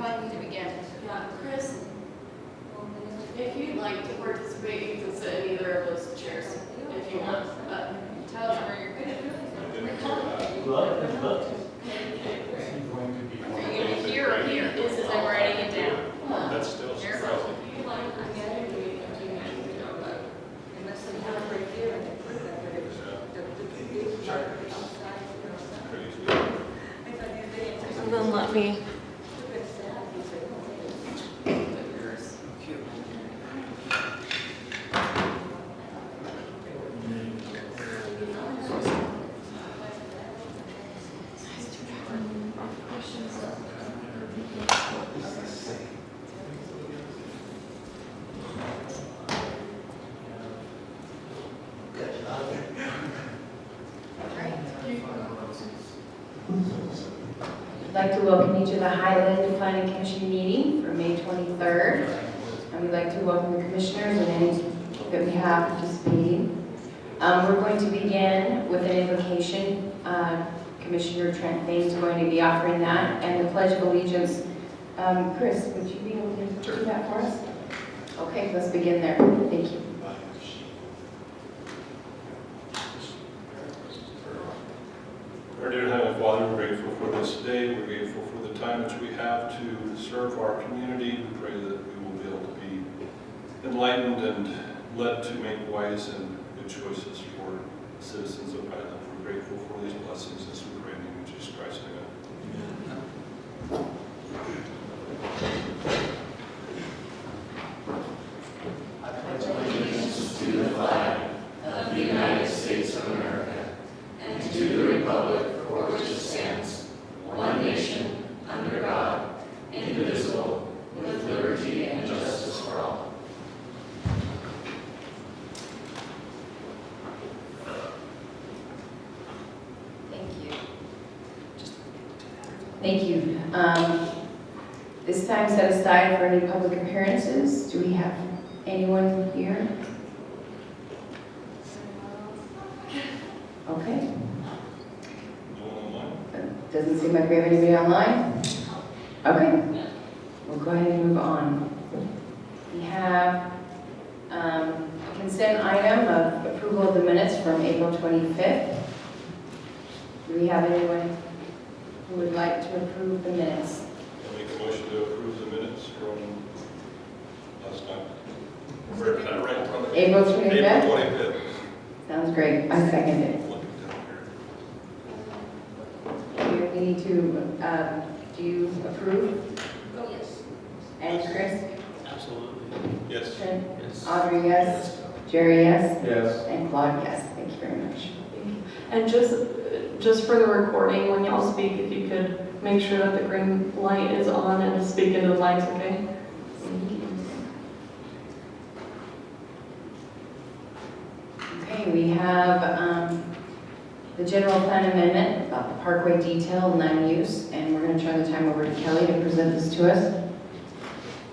inviting you to begin. Yeah, Chris, if you'd like to participate, you can sit in either of those chairs if you want. Tell us where you're going. Are you going to be here or here? This is I'm writing it down. That's still Here. surprising. And then let me. I'd like to welcome you to the Highland Planning Commission meeting for May 23rd. And we'd like to welcome the commissioners and any that we have participating. We're going to begin with an invocation. Commissioner Trent Thain is going to be offering that, and the Pledge of Allegiance. Chris, would you be able to do that for us? Okay, let's begin there. Thank you. Our dear Heavenly Father, we're grateful for this day. We're grateful for the time which we have to serve our community. We pray that we will be able to be enlightened and led to make wise and good choices for citizens of Highland. We're grateful for these blessings as we pray in the name of Jesus Christ. Amen. Thank you. This time set aside for any public appearances. Do we have anyone here? Okay. No one online? Doesn't seem like we have anybody online. Okay. We'll go ahead and move on. We have a consent item of approval of the minutes from April 25th. Do we have anyone who would like to approve the minutes? I'll make a motion to approve the minutes from last night. Right from the April 25th? April 25th. Sounds great. I second it. Looking down here. We need to, do you approve? Oh, yes. And Chris? Absolutely. Yes. Trent? Yes. Audrey, yes. Jerry, yes. Yes. And Claude, yes. Thank you very much. And just for the recording, when y'all speak, if you could make sure that the green light is on and speak into the mics, okay? Okay, we have the general plan amendment about the parkway detail and land use, and we're going to turn the time over to Kelly to present this to us.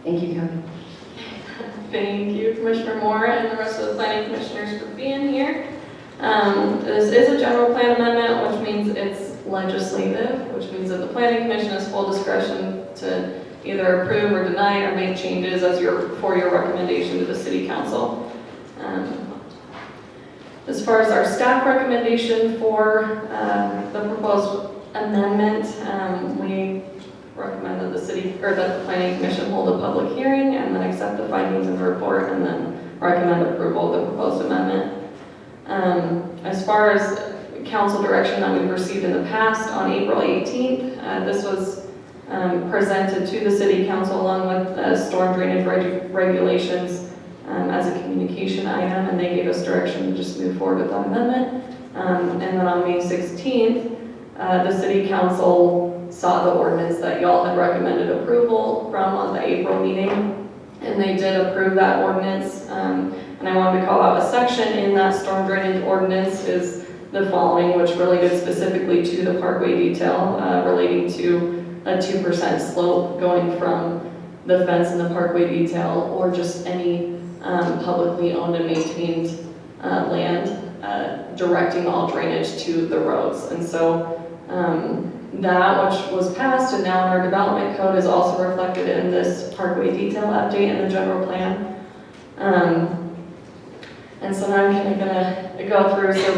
Thank you, Kelly. Thank you, Commissioner Moore, and the rest of the planning commissioners for being here. This is a general plan amendment, which means it's legislative, which means that the planning commission has full discretion to either approve or deny or make changes as for your recommendation to the city council. As far as our staff recommendation for the proposed amendment, we recommend that the planning commission hold a public hearing and then accept the findings of the report and then recommend approval of the proposed amendment. As far as council direction that we've received in the past, on April 18th, this was presented to the city council along with storm drainage regulations as a communication item, and they gave us direction to just move forward with that amendment. And then on May 16th, the city council saw the ordinance that y'all had recommended approval from on the April meeting, and they did approve that ordinance. And I wanted to call out a section in that storm drainage ordinance is the following, which related specifically to the parkway detail, relating to a 2% slope going from the fence in the parkway detail or just any publicly owned and maintained land, directing all drainage to the roads. And so that, which was passed and now in our development code, is also reflected in this parkway detail update in the general plan. And so now I'm kind of gonna go through, so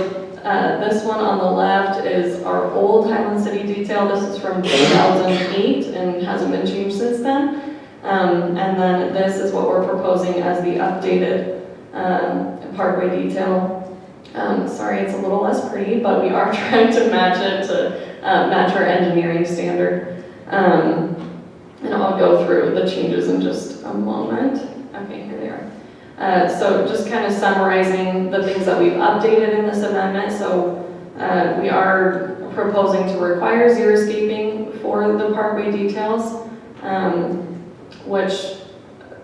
this one on the left is our old Highland City detail. This is from 2008 and hasn't been changed since then. And then this is what we're proposing as the updated parkway detail. Sorry, it's a little less pretty, but we are trying to match it to match our engineering standard. And I'll go through the changes in just a moment. Okay, here they are. So just kind of summarizing the things that we've updated in this amendment. So we are proposing to require xeriscaping for the parkway details, which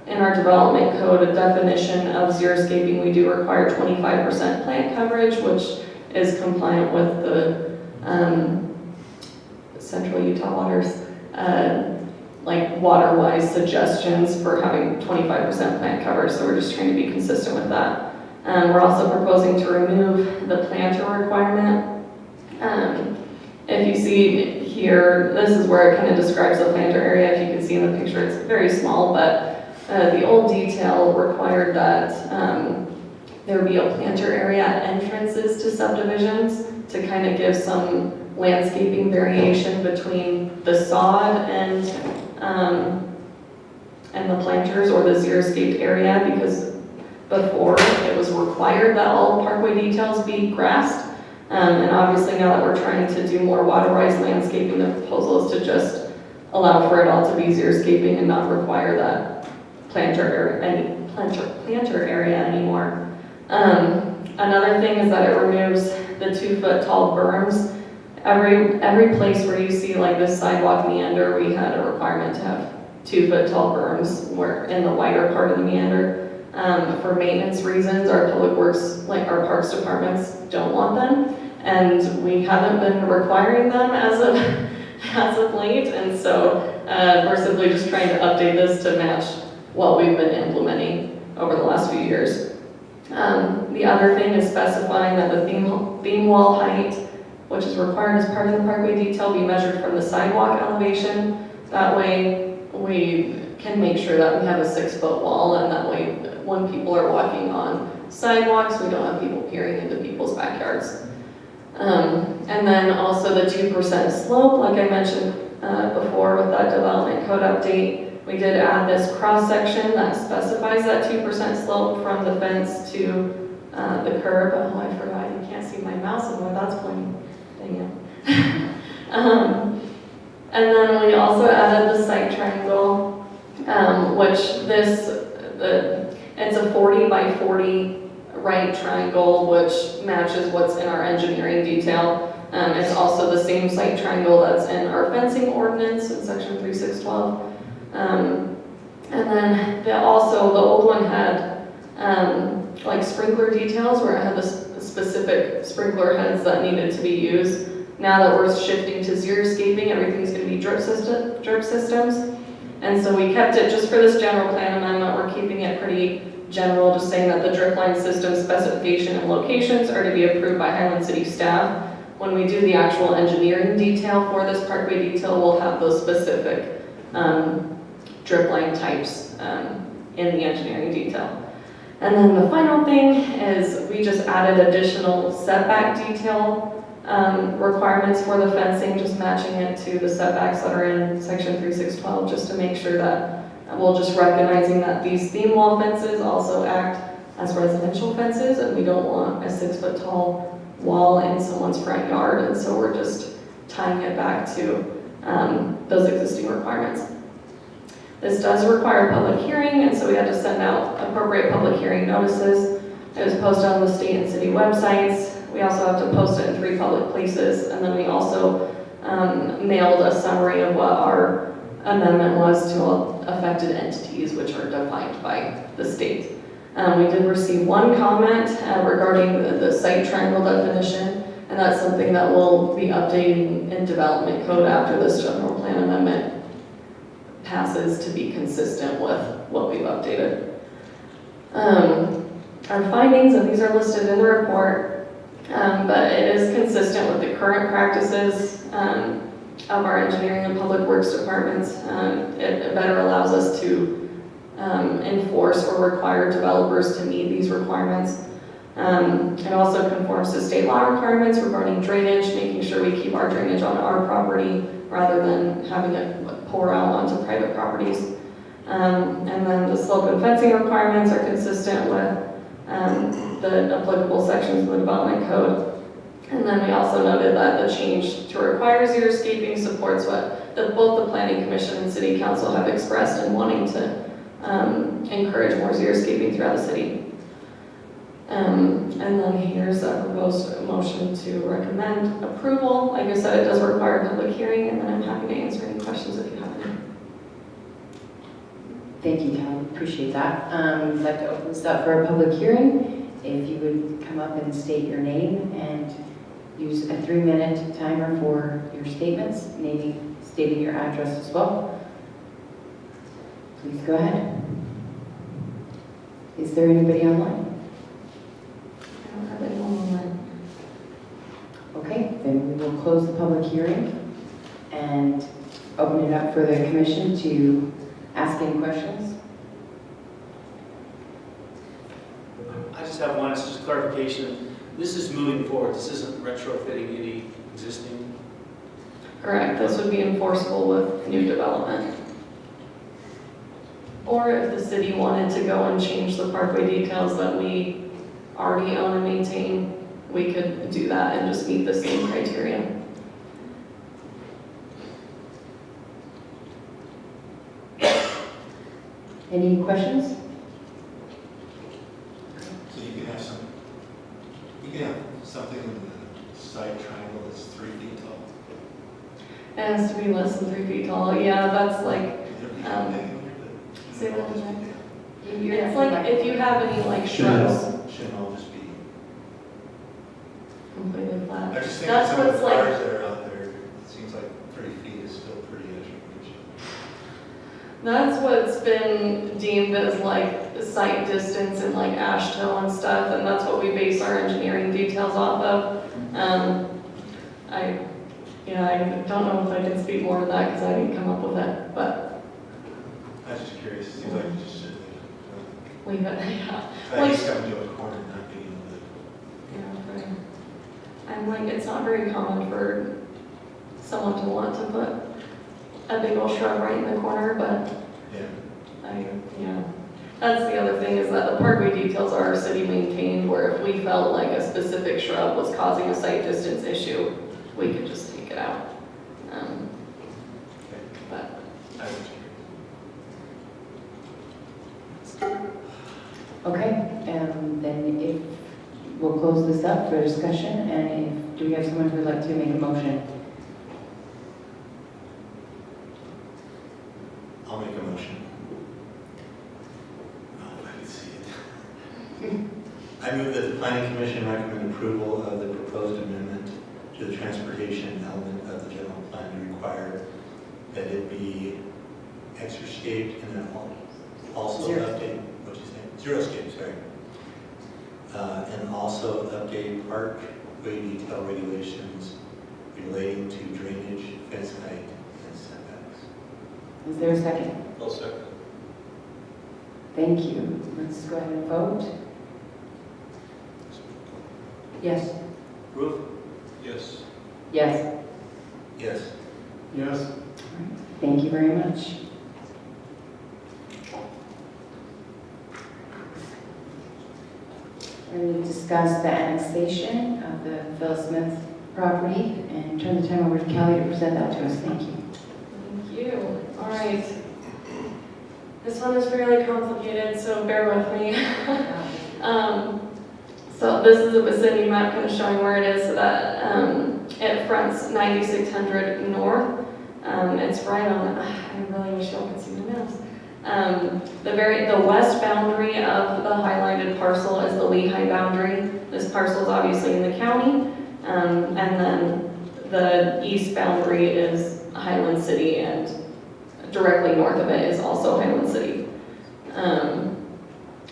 in our development code, a definition of xeriscaping, we do require 25% plant coverage, which is compliant with the Central Utah Waters like water-wise suggestions for having 25% plant coverage, so we're just trying to be consistent with that. We're also proposing to remove the planter requirement. If you see here, this is where it kind of describes the planter area. If you can see in the picture, it's very small, but the old detail required that there be a planter area at entrances to subdivisions to kind of give some landscaping variation between the sod and the planters or the xeriscaped area, because before it was required that all parkway details be grassed. And obviously now that we're trying to do more water-wise landscaping, the proposal is to just allow for it all to be xeriscaping and not require that planter area anymore. Another thing is that it removes the 2-foot tall berms. Every place where you see like this sidewalk meander, we had a requirement to have 2-foot tall berms where in the wider part of the meander. For maintenance reasons, our public works, like our parks departments, don't want them, and we haven't been requiring them as of late, and so we're simply just trying to update this to match what we've been implementing over the last few years. The other thing is specifying that the beam wall height, which is required as part of the parkway detail, be measured from the sidewalk elevation. That way we can make sure that we have a 6-foot wall, and that way when people are walking on sidewalks, we don't have people peering into people's backyards. And then also the 2% slope, like I mentioned before with that development code update, we did add this cross section that specifies that 2% slope from the fence to the curb. Oh, I forgot, you can't see my mouse and where that's pointing. Dang it. And then we also added the site triangle, which it's a 40 by 40 right triangle, which matches what's in our engineering detail. It's also the same site triangle that's in our fencing ordinance in section 3612. And then the old one had like sprinkler details where it had the specific sprinkler heads that needed to be used. Now that we're shifting to xeriscaping, everything's going to be drip systems. And so we kept it just for this general plan amendment. We're keeping it pretty general, just saying that the drip line system specification and locations are to be approved by Highland City staff. When we do the actual engineering detail for this parkway detail, we'll have those specific drip line types in the engineering detail. And then the final thing is we just added additional setback detail requirements for the fencing, just matching it to the setbacks that are in section 3612, just to make sure that we're just recognizing that these theme wall fences also act as residential fences, and we don't want a 6-foot tall wall in someone's front yard, and so we're just tying it back to those existing requirements. This does require a public hearing, and so we had to send out appropriate public hearing notices. It was posted on the state and city websites. We also have to post it in 3 public places, and then we also mailed a summary of what our amendment was to all affected entities, which are defined by the state. We did receive one comment regarding the site triangle definition, and that's something that we'll be updating in development code after this general plan amendment passes to be consistent with what we've updated. Our findings, and these are listed in the report, but it is consistent with the current practices of our engineering and public works departments. It better allows us to enforce or require developers to meet these requirements. It also conforms to state law requirements regarding drainage, making sure we keep our drainage on our property rather than having it pour out onto private properties. And then the slope and fencing requirements are consistent with the applicable sections of the development code. And then we also noted that the change to require xeriscaping supports what both the Planning Commission and City Council have expressed in wanting to encourage more xeriscaping throughout the city. And then here's a proposed motion to recommend approval. Like I said, it does require a public hearing, and then I'm happy to answer any questions if you have any. Thank you, Kelly, appreciate that. I'd like to open this up for a public hearing. If you would come up and state your name and use a 3-minute timer for your statements, stating your address as well. Please go ahead. Is there anybody online? I don't have anyone online. Okay, then we will close the public hearing and open it up for the commission to ask any questions. I just have one, it's just clarification. This is moving forward, this isn't retrofitting any existing. Correct, this would be enforceable with new development. Or if the city wanted to go and change the parkway details that we already own and maintain, we could do that and just meet the same criteria. Any questions? So you can have something in the side triangle that's 3 feet tall. It has to be less than 3 feet tall. Yeah, that's like, say that again. It's like if you have any like shrubs Shouldn't all just be. completely I flat. just think That's some of the what's like, cars that are out there, it seems like 3 feet is still pretty edge of reach. that's what's been deemed as like site distance and like AASHTO and stuff, and that's what we base our engineering details off of. I don't know if I can speak more to that because I didn't come up with it, but I was just curious, it seems like you just should leave it, yeah. I just come to a corner and not being able to. Yeah, right. I'm like, it's not very common for someone to want to put a big old shrub right in the corner, but Yeah. that's the other thing is that the parkway details are city maintained, where if we felt like a specific shrub was causing a site distance issue, we could just take it out. But I was curious. Okay, then if, we'll close this up for discussion, and do we have someone who would like to make a motion? I'll make a motion. Oh, if I can see it. I move that the Planning Commission recommend approval of the proposed amendment to the transportation element of the general plan to require that it be exerscaped and then also update, what'd you say? Xeriscape, sorry. And also update parkway detail regulations relating to drainage, fence height, and setbacks. Is there a second? I'll second. Thank you. Let's go ahead and vote. Yes. Roof? Yes. Yes. Yes. Yes. Thank you very much. We're going to discuss the annexation of the Phil Smith property and turn the time over to Kelly to present that to us. Thank you. thank you. All right. This one is fairly complicated, so bear with me. So this is a vicinity map kind of showing where it is, so that it fronts 9600 north. It's right on, I really wish y'all could see my mouse. The west boundary of the highlighted parcel is the Lehigh boundary. This parcel is obviously in the county. And then the east boundary is Highland City, and directly north of it is also Highland City.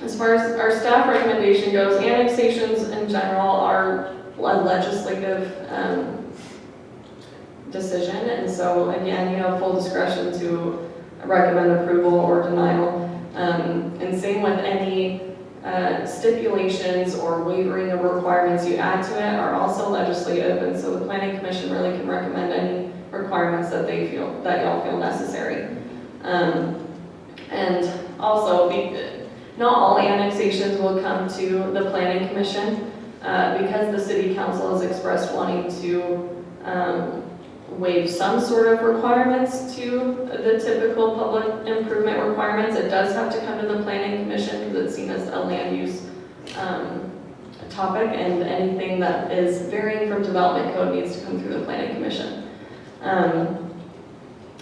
As far as our staff recommendation goes, annexations in general are a legislative decision. And so again, you have full discretion to recommend approval or denial. And same with any stipulations or wavering of requirements you add to it are also legislative. And so the Planning Commission really can recommend any requirements that they feel, that y'all feel necessary. And also, not all annexations will come to the Planning Commission because the City Council has expressed wanting to waive some sort of requirements to the typical public improvement requirements. It does have to come to the Planning Commission because it's seen as a land use topic, and anything that is varying from development code needs to come through the Planning Commission. And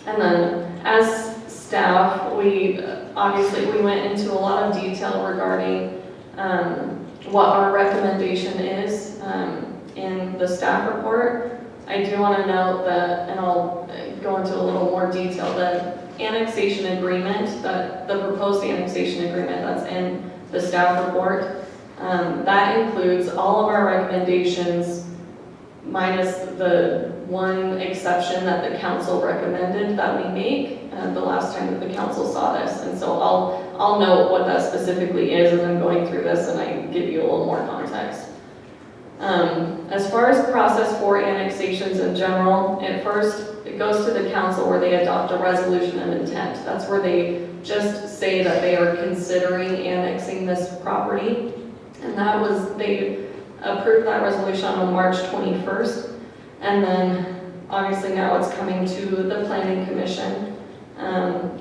then as staff, we went into a lot of detail regarding what our recommendation is in the staff report. I do want to note that, and I'll go into a little more detail, the annexation agreement, the proposed annexation agreement that's in the staff report, that includes all of our recommendations minus the one exception that the council recommended that we make the last time that the council saw this. And so I'll note what that specifically is as I'm going through this, and I give you a little more context. As far as process for annexations in general, it goes to the council where they adopt a resolution of intent. That's where they just say that they are considering annexing this property. And they approved that resolution on March 21st. And then obviously now it's coming to the Planning Commission.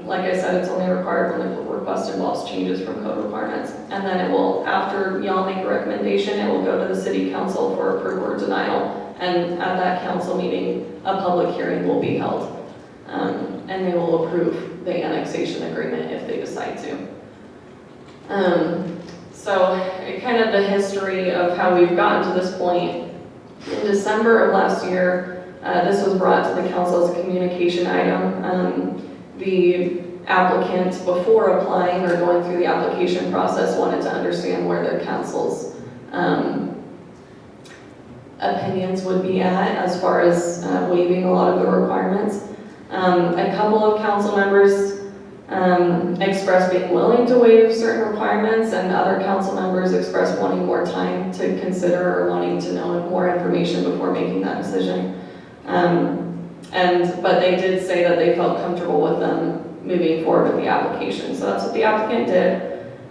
Like I said, it's only required when the request involves changes from code requirements. And then it will, after y'all make a recommendation, it will go to the City Council for approval or denial. And at that council meeting, a public hearing will be held. And they will approve the annexation agreement if they decide to. So kind of the history of how we've gotten to this point. In December of last year, this was brought to the council as a communication item. The applicant, before applying or going through the application process, wanted to understand where their council's opinions would be at as far as waiving a lot of the requirements. A couple of council members expressed being willing to waive certain requirements, and other council members expressed wanting more time to consider or wanting to know more information before making that decision. But they did say that they felt comfortable with them moving forward with the application. So that's what the applicant did.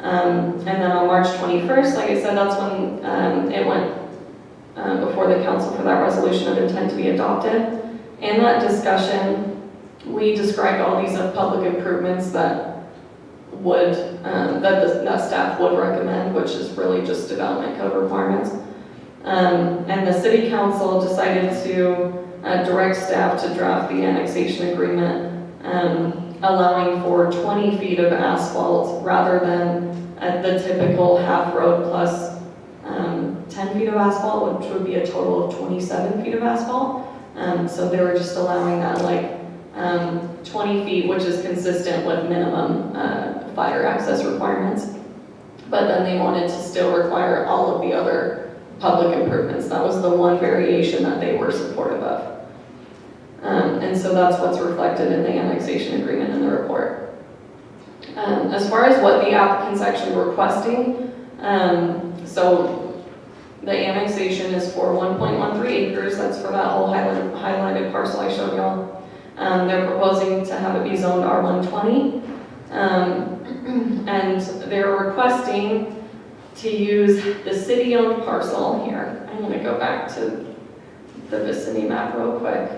And then on March 21st, like I said, that's when it went before the council for that resolution of intent to be adopted. In that discussion, we described all these public improvements that that staff would recommend, which is really just development code requirements. And the City Council decided to direct staff to draft the annexation agreement, allowing for 20 feet of asphalt rather than the typical half road plus 10 feet of asphalt, which would be a total of 27 feet of asphalt. So they were just allowing that 20 feet, which is consistent with minimum fire access requirements. But then they wanted to still require all of the other public improvements. That was the one variation that they were supportive of. And so that's what's reflected in the annexation agreement in the report. As far as what the applicant's actually requesting, so the annexation is for 1.13 acres. That's for that whole highlighted parcel I showed y'all. They're proposing to have it be zoned R120. And they're requesting to use the city-owned parcel here. I'm going to go back to the vicinity map real quick.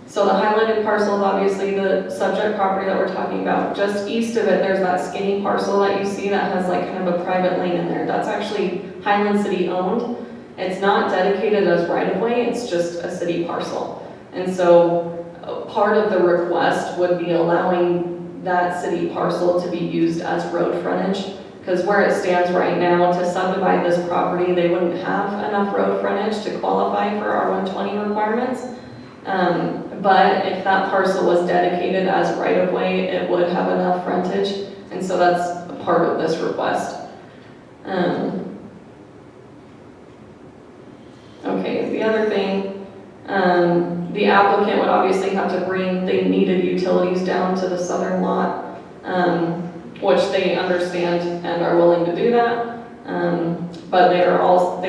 So the highlighted parcel is obviously the subject property that we're talking about. Just east of it, there's that skinny parcel that you see that has kind of a private lane in there. That's actually Highland City owned. It's not dedicated as right-of-way, it's just a city parcel. And so part of the request would be allowing that city parcel to be used as road frontage, because where it stands right now, to subdivide this property, they wouldn't have enough road frontage to qualify for R120 requirements. But if that parcel was dedicated as right-of-way, it would have enough frontage, and so that's a part of this request. Okay, the other thing, applicant would obviously have to bring, they needed utilities down to the southern lot, which they understand and are willing to do that. But they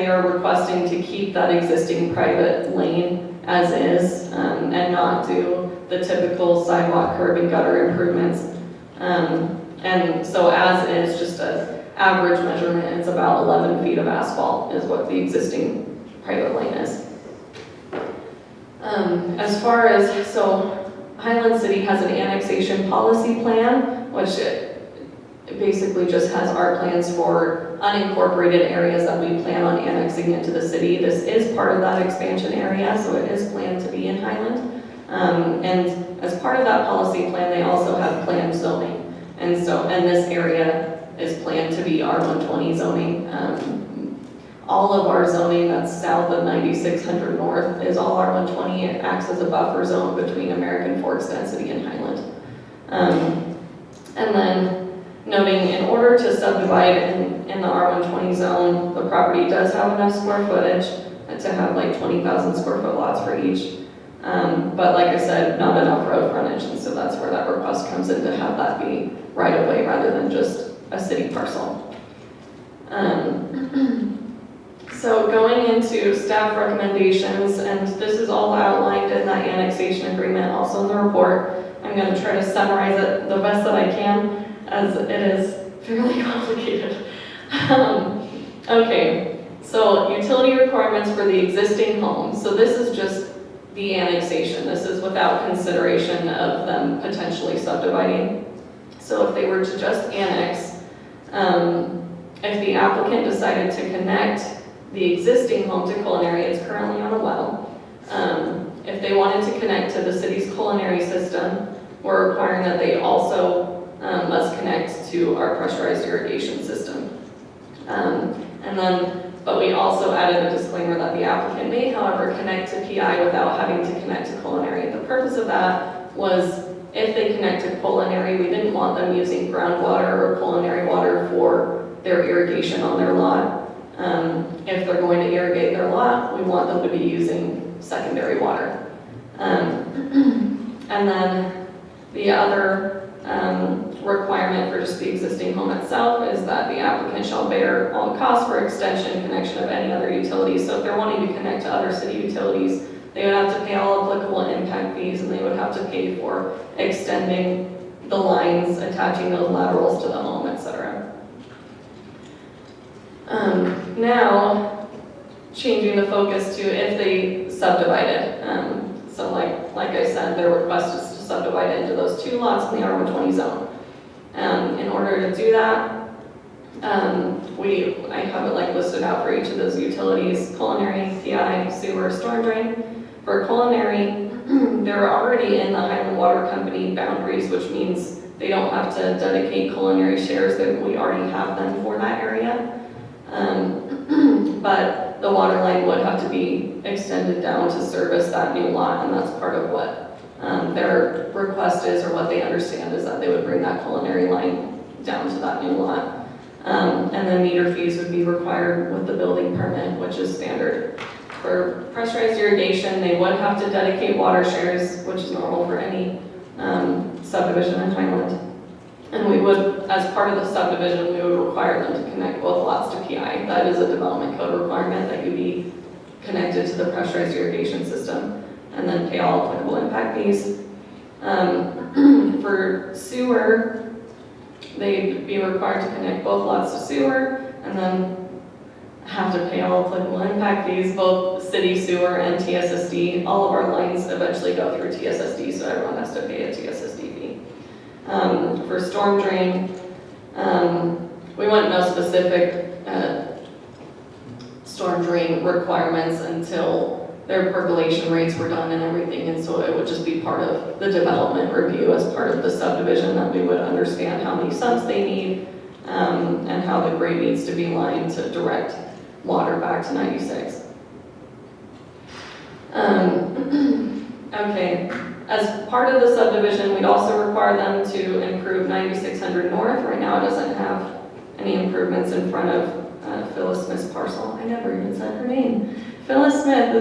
are requesting to keep that existing private lane as is, and not do the typical sidewalk, curb, and gutter improvements. And so as is, just an average measurement, it's about 11 feet of asphalt is what the existing private lane is. As far as, so Highland City has an annexation policy plan, which it basically just has our plans for unincorporated areas that we plan on annexing into the city. This is part of that expansion area, so it is planned to be in Highland. And as part of that policy plan, they also have planned zoning. And this area is planned to be R120 zoning. All of our zoning that's south of 9600 North is all R120. It acts as a buffer zone between American Forks density and Highland. And then noting, in order to subdivide in the R120 zone, the property does have enough square footage to have like 20,000 square foot lots for each. But like I said, not enough road frontage, and so that's where that request comes in, to have that be right of way rather than just a city parcel. So going into staff recommendations, and this is all outlined in that annexation agreement, also in the report. I'm going to try to summarize it the best that I can, as it is fairly complicated. Okay, so utility requirements for the existing home. So this is just the annexation. This is without consideration of them potentially subdividing. So if they were to just annex, if the applicant decided to connect the existing home to culinary, it's currently on a well. If they wanted to connect to the city's culinary system, we're requiring that they also must connect to our pressurized irrigation system. But we also added a disclaimer that the applicant may, however, connect to PI without having to connect to culinary. The purpose of that was, if they connect to culinary, we didn't want them using groundwater or culinary water for their irrigation on their lot. If they're going to irrigate their lot, we want them to be using secondary water. And then the other requirement for just the existing home itself is that the applicant shall bear all costs for extension, connection of any other utilities. So if they're wanting to connect to other city utilities, they would have to pay all applicable impact fees, and they would have to pay for extending the lines, attaching those laterals to the home, etc. Now, changing the focus to if they subdivided. So like I said, their request is to subdivide into those two lots in the R120 zone. In order to do that, I have it listed out for each of those utilities: culinary, PI, sewer, storm drain. For culinary, they're already in the Highland Water Company boundaries, which means they don't have to dedicate culinary shares. We already have them for that area. But the water line would have to be extended down to service that new lot, and that's part of what their request is, or what they understand is that they would bring that culinary line down to that new lot. And then meter fees would be required with the building permit, which is standard. For pressurized irrigation, they would have to dedicate water shares, which is normal for any subdivision in Highland. And we would, as part of the subdivision, we would require them to connect both lots to PI. That is a development code requirement, that you be connected to the pressurized irrigation system, and then pay all applicable impact fees. For sewer, they'd be required to connect both lots to sewer, and then have to pay all applicable impact fees, both city sewer and TSSD. All of our lines eventually go through TSSD, so everyone has to pay a TSSD fee. For storm drain, we wouldn't know specific storm drain requirements until their percolation rates were done and everything, and so it would just be part of the development review as part of the subdivision, that we would understand how many sumps they need, and how the grade needs to be lined to direct water back to 96. Okay. As part of the subdivision, we'd also require them to improve 9600 North. Right now it doesn't have any improvements in front of Phyllis Smith's parcel. I never even said her name. Phyllis Smith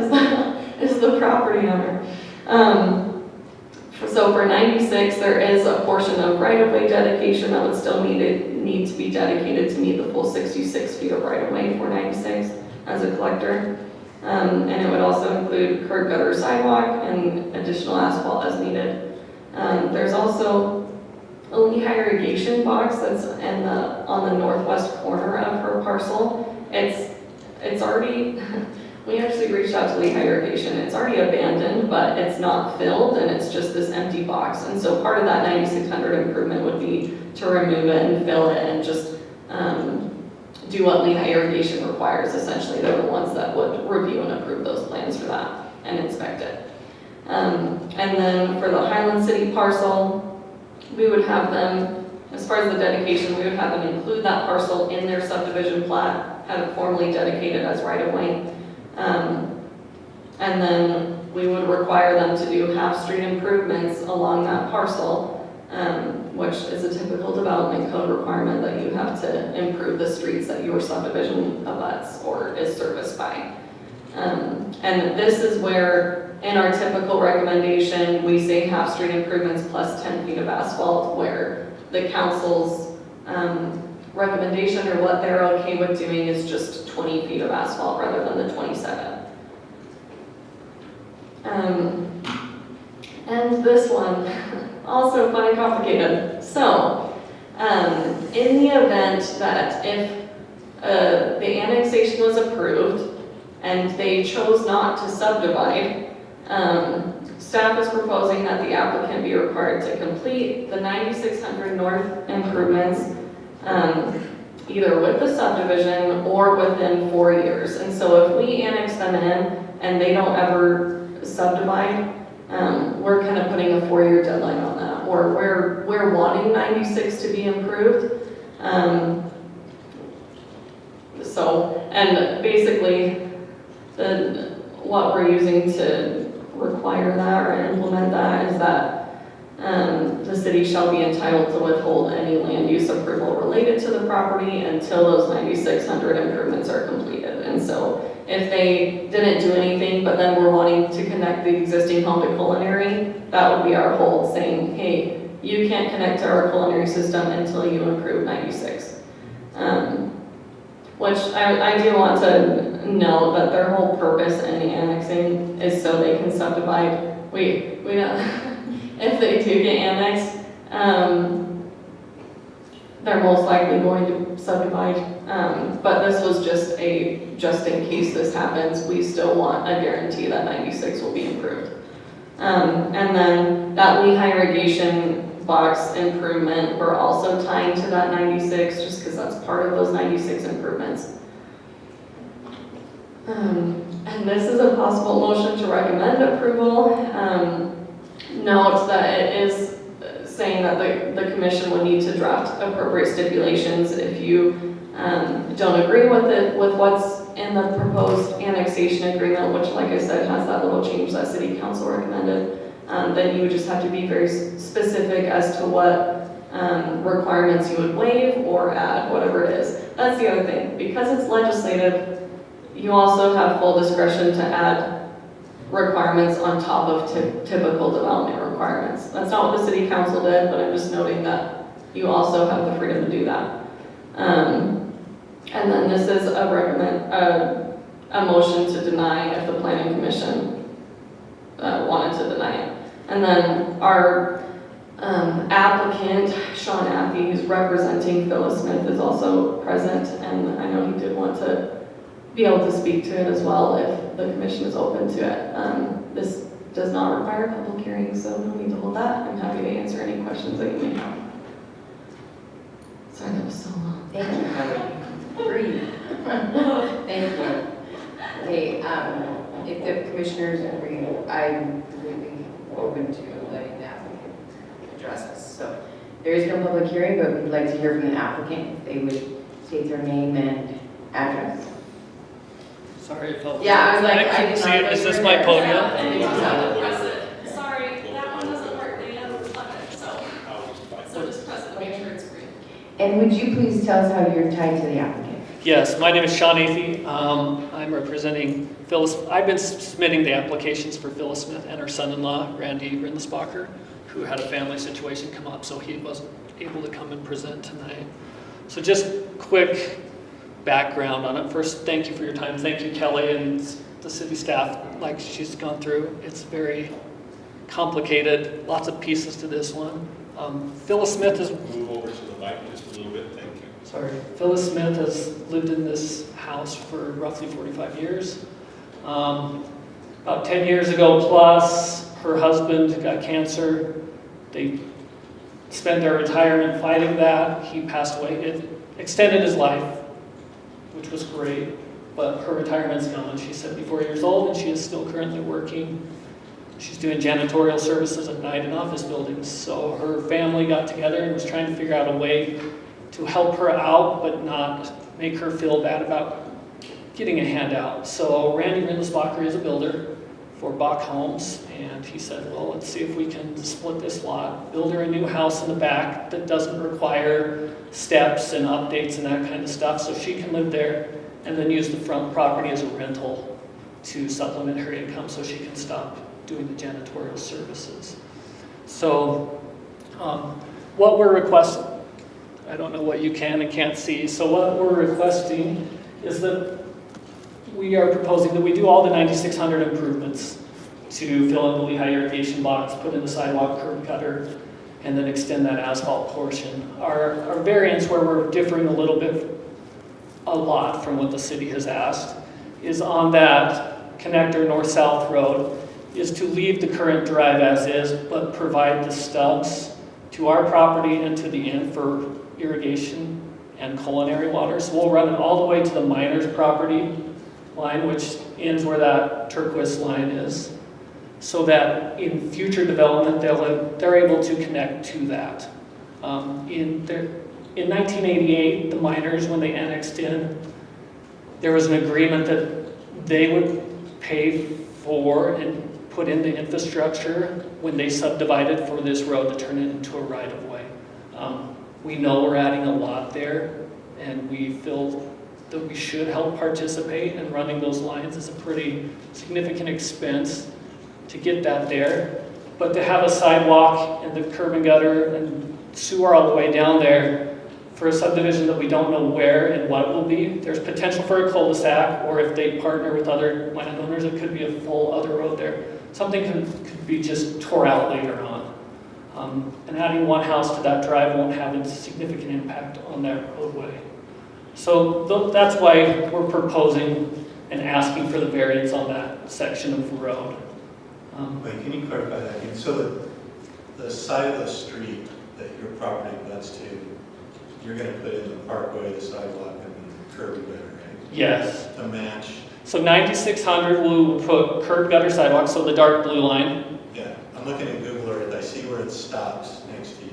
is the property owner. So for 96, there is a portion of right-of-way dedication that would still need to be dedicated to meet the full 66 feet of right-of-way for 96 as a collector. And it would also include curb gutter sidewalk and additional asphalt as needed. There's also a Lehigh irrigation box that's on the northwest corner of her parcel. It's already, we actually reached out to Lehigh Irrigation. It's already abandoned, but it's not filled, and it's just this empty box. And so part of that 9600 improvement would be to remove it and fill it and just do what Lehigh Irrigation requires. Essentially, they're the ones that would review and approve those plans for that and inspect it. And then for the Highland City parcel, we would have them, as far as the dedication, we would have them include that parcel in their subdivision plat, have it formally dedicated as right-of-way. And then we would require them to do half-street improvements along that parcel, which is a typical development code requirement that you have to improve the streets that your subdivision abuts or is serviced by. And this is where, in our typical recommendation, we say half-street improvements plus 10 feet of asphalt, where the council's recommendation or what they're okay with doing is just 20 feet of asphalt rather than the 27. And this one, also fun and complicated. So, in the event that if the annexation was approved and they chose not to subdivide, staff is proposing that the applicant be required to complete the 9600 north improvements either with the subdivision or within 4 years. And so if we annex them in and they don't ever subdivide, we're kind of putting a 4-year deadline on that. Or we're wanting 96 to be improved. And basically, what we're using to require that or implement that is that the city shall be entitled to withhold any land use approval related to the property until those 9600 improvements are completed. And so if they didn't do anything, but then we're wanting to connect the existing home to culinary, that would be our hold saying, hey, you can't connect to our culinary system until you improve 96. Which I do want to note that their whole purpose in annexing is so they can subdivide. We don't. If they do get annexed, they're most likely going to subdivide. But this was just in case this happens, we still want a guarantee that 96 will be improved. And then that Lehigh irrigation box improvement, we're also tying to that 96 just because that's part of those 96 improvements. And this is a possible motion to recommend approval. Note that it is saying that the commission would need to draft appropriate stipulations if you don't agree with what's in the proposed annexation agreement, which, like I said, has that little change that city council recommended. Then you would just have to be very specific as to what requirements you would waive or add, whatever it is. That's the other thing. Because it's legislative, you also have full discretion to add requirements on top of typical development requirements. That's not what the city council did, but I'm just noting that you also have the freedom to do that. And then this is a motion to deny if the planning commission wanted to deny it. And then our applicant, Sean Affey, who's representing Phyllis Smith, is also present, and I know he did want to be able to speak to it as well if the commission is open to it. This does not require a public hearing, so no need to hold that. I'm happy to answer any questions that you may have. Sorry, that was so long. Thank you, Heather. Breathe. Thank you. Okay, if the commissioners agree, I'm completely open to letting the applicant address us. So there is no public hearing, but we'd like to hear from the applicant if they would state their name and address. Sorry, it felt. Yeah, I was like, I did See, not know is you this were my there. podium? Sorry, that one doesn't work. They never plug it, so just press it to make sure it's green. And would you please tell us how you're tied to the applicant? Yes, my name is Sean Athey. I'm representing Phyllis. I've been submitting the applications for Phyllis Smith and her son-in-law, Randy Rindlisbacher, who had a family situation come up, so he wasn't able to come and present tonight. So just quick background on it. First, thank you for your time. Thank you, Kelly, and the city staff, like she's gone through. It's very complicated, lots of pieces to this one. Phyllis Smith is... Move over to the mic just a little bit, thank you. Sorry. Phyllis Smith has lived in this house for roughly 45 years. About 10 years ago plus, her husband got cancer. They spent their retirement fighting that. He passed away. It extended his life, which was great, but her retirement's gone. She's 74 years old and she is still currently working. She's doing janitorial services at night in office buildings. So her family got together and was trying to figure out a way to help her out, but not make her feel bad about getting a handout. So Randy Rindlisbacher is a builder for Bach Homes, and he said, well, let's see if we can split this lot, build her a new house in the back that doesn't require steps and updates and that kind of stuff, so she can live there, and then use the front property as a rental to supplement her income so she can stop doing the janitorial services. So what we're requesting, I don't know what you can and can't see. So what we're requesting is that we are proposing that we do all the 9,600 improvements to fill in the Lehigh irrigation box, put in the sidewalk, curb gutter, and then extend that asphalt portion. Our variance, where we're differing a lot from what the city has asked, is on that connector north-south road, is to leave the current drive as is, but provide the stubs to our property and to the end for irrigation and culinary water. So we'll run it all the way to the miner's property line, which ends where that turquoise line is, so that in future development they're able to connect to that. In 1988, the miners, when they annexed in, there was an agreement that they would pay for and put in the infrastructure when they subdivided for this road to turn it into a right-of-way. We know we're adding a lot there, and we feel that we should help participate, and running those lines is a pretty significant expense to get that there. But to have a sidewalk and the curb and gutter and sewer all the way down there for a subdivision that we don't know where and what it will be, there's potential for a cul-de-sac, or if they partner with other landowners, it could be a full other road there. Something could be just tore out later on. And adding one house to that drive won't have a significant impact on that roadway. So that's why we're proposing and asking for the variance on that section of road. Wait, can you clarify that again? So the side of the street that your property butts to, you're going to put in the parkway, the sidewalk, and the curb gutter, right? Yes. To match? So 9,600 will put curb gutter sidewalk, so the dark blue line. Yeah, I'm looking at Google Earth, I see where it stops next to you.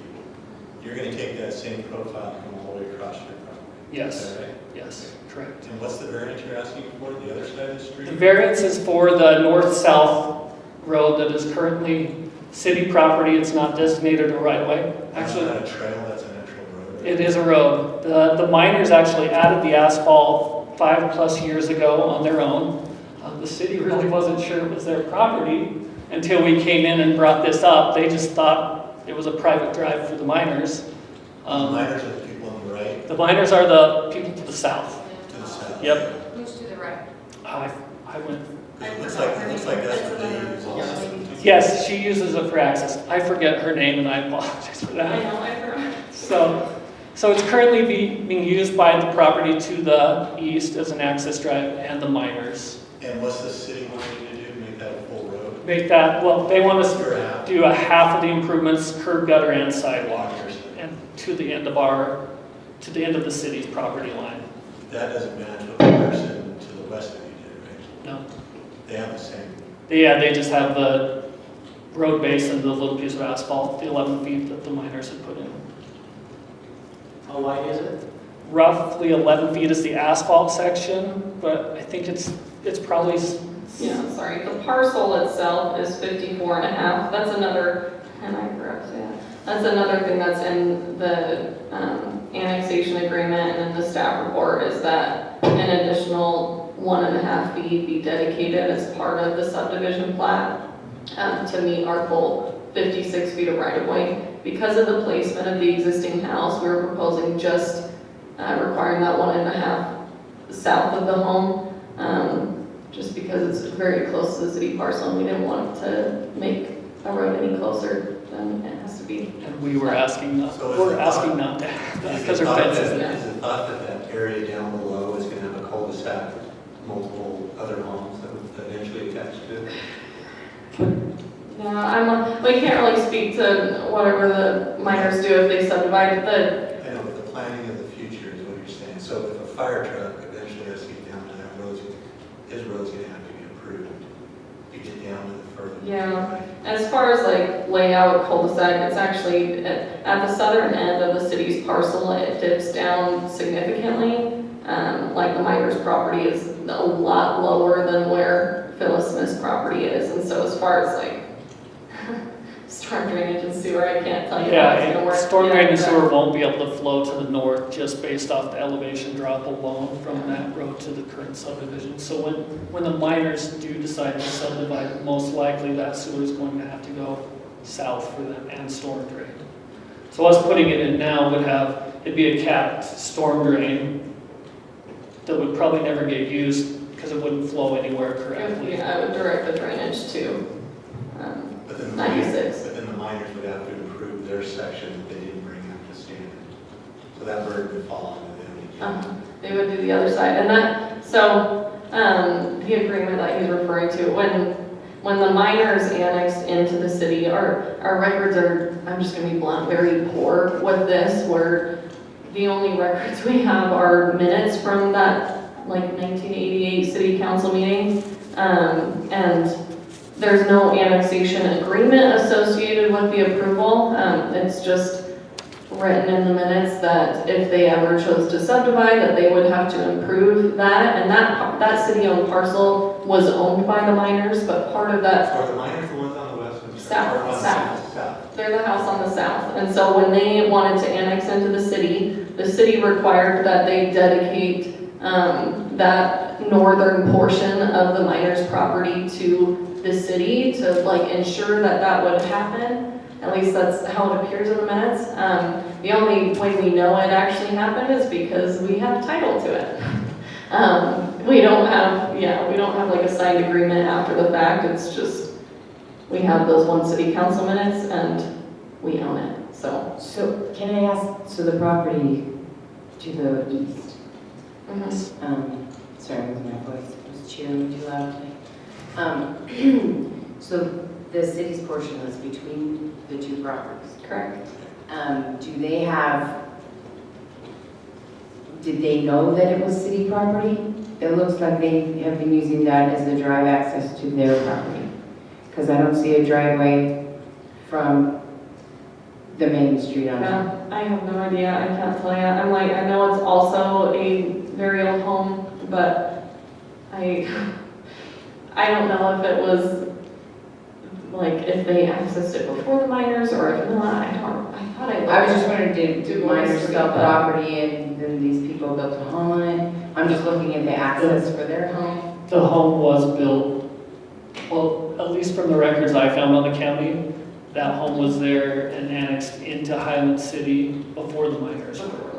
You're going to take that same profile and come all the way across your property? Yes. Is that right? Yes, correct. And what's the variance you're asking for, the other side of the street? The variance is for the north-south road that is currently city property. It's not designated a right-of-way. Actually, That's not a trail, that's an actual road. Right? it is a road. The miners actually added the asphalt 5+ years ago on their own. The city really wasn't sure it was their property until we came in and brought this up. They just thought it was a private drive for the miners. The miners are the people on the right, The miners are the people to the south. to the south. Yep. Who's to the right? I went. It looks like that's what they use also. Yes, she uses it for access. I forget her name and I apologize for I that. know, I forgot. So it's currently being used by the property to the east as an access drive and the miners. And what's the city wanting to do, make that a full road? Make that, well, they want us Or to half? do a half of the improvements, curb, gutter, and sidewalk, and to the end of the city's property line. That doesn't match what the person to the west of you did, right? No. They have the same. Yeah, they just have the road base and the little piece of asphalt, the 11 feet that the miners had put in. How wide is it? Roughly 11 feet is the asphalt section, but I think it's probably... Yeah, sorry, the parcel itself is 54 and a half. That's another, and I forgot to say that. That's another thing that's in the annexation agreement and in the staff report is that an additional 1.5 feet be dedicated as part of the subdivision plat to meet our full 56 feet of right-of-way. Because of the placement of the existing house, we were proposing just requiring that 1.5 south of the home, just because it's very close to the city parcel and we didn't want to make a road any closer than it has to be. And we were asking not, So is we're it asking thought- not to have that Is because it our thought fence is that- there. is it thought that that area down below is going to have a cul-de-sac with multiple other homes that would eventually attach to it? No, we can't really speak to whatever the miners do if they subdivide the, I know, but the planning of the future is what you're saying. So if a fire truck eventually has to get down to that road, his road's going to have to be approved to get down to the further. yeah. As far as like layout cul-de-sac, it's actually at the southern end of the city's parcel, it dips down significantly. Like the miner's property is a lot lower than where Phyllis Smith's property is. And so as far as like storm drainage and sewer, I can't tell you how it's gonna Yeah, work. storm Yeah, drain and but- sewer won't be able to flow to the north just based off the elevation drop alone from that road to the current subdivision. So when the miners do decide to subdivide, most likely that sewer is going to have to go south for them and storm drain. So us putting it in now would have, it'd be a capped storm drain that would probably never get used because it wouldn't flow anywhere correctly. Yeah, I would direct the drainage to, But then the 96. But then the miners would have to improve their section that they didn't bring up to standard. So that burden would fall on them. they would do the other side. And that, so, the agreement that he's referring to, when the miners annexed into the city, our records are, I'm just gonna be blunt, very poor with this, where the only records we have are minutes from that, like, 1988 city council meeting. And there's no annexation agreement associated with the approval. It's just written in the minutes that if they ever chose to subdivide, that they would have to improve that. And that city-owned parcel was owned by the miners, but part of that, Are the miners the ones on the west and South, or on the south. South. they're the house on the south. And so when they wanted to annex into the city required that they dedicate that northern portion of the miners' property to the city to like ensure that that would happen. At least that's how it appears in the minutes. The only way we know it actually happened is because we have title to it. We don't have like a signed agreement after the fact. It's just, we have those one city council minutes and we own it, so. So can I ask, so the property to the east, sorry, with my voice, I was cheering too loud today. So the city's portion is between the two properties. Correct. Do they have, did they know that it was city property? It looks like they have been using that as the drive access to their property. Because I don't see a driveway from the main street on top. Yeah, I have no idea, I can't tell you. I'm like, I know it's also a very old home, but I don't know if it was, like, if they accessed it before the miners or if not, I thought I looked. I was just wondering, did Do miners miners sell do that? property and then these people built a home on it? I'm just looking at the access for their home. The home was built, well, at least from the records I found on the county, that home was there and annexed into Highland City before the miners were. Before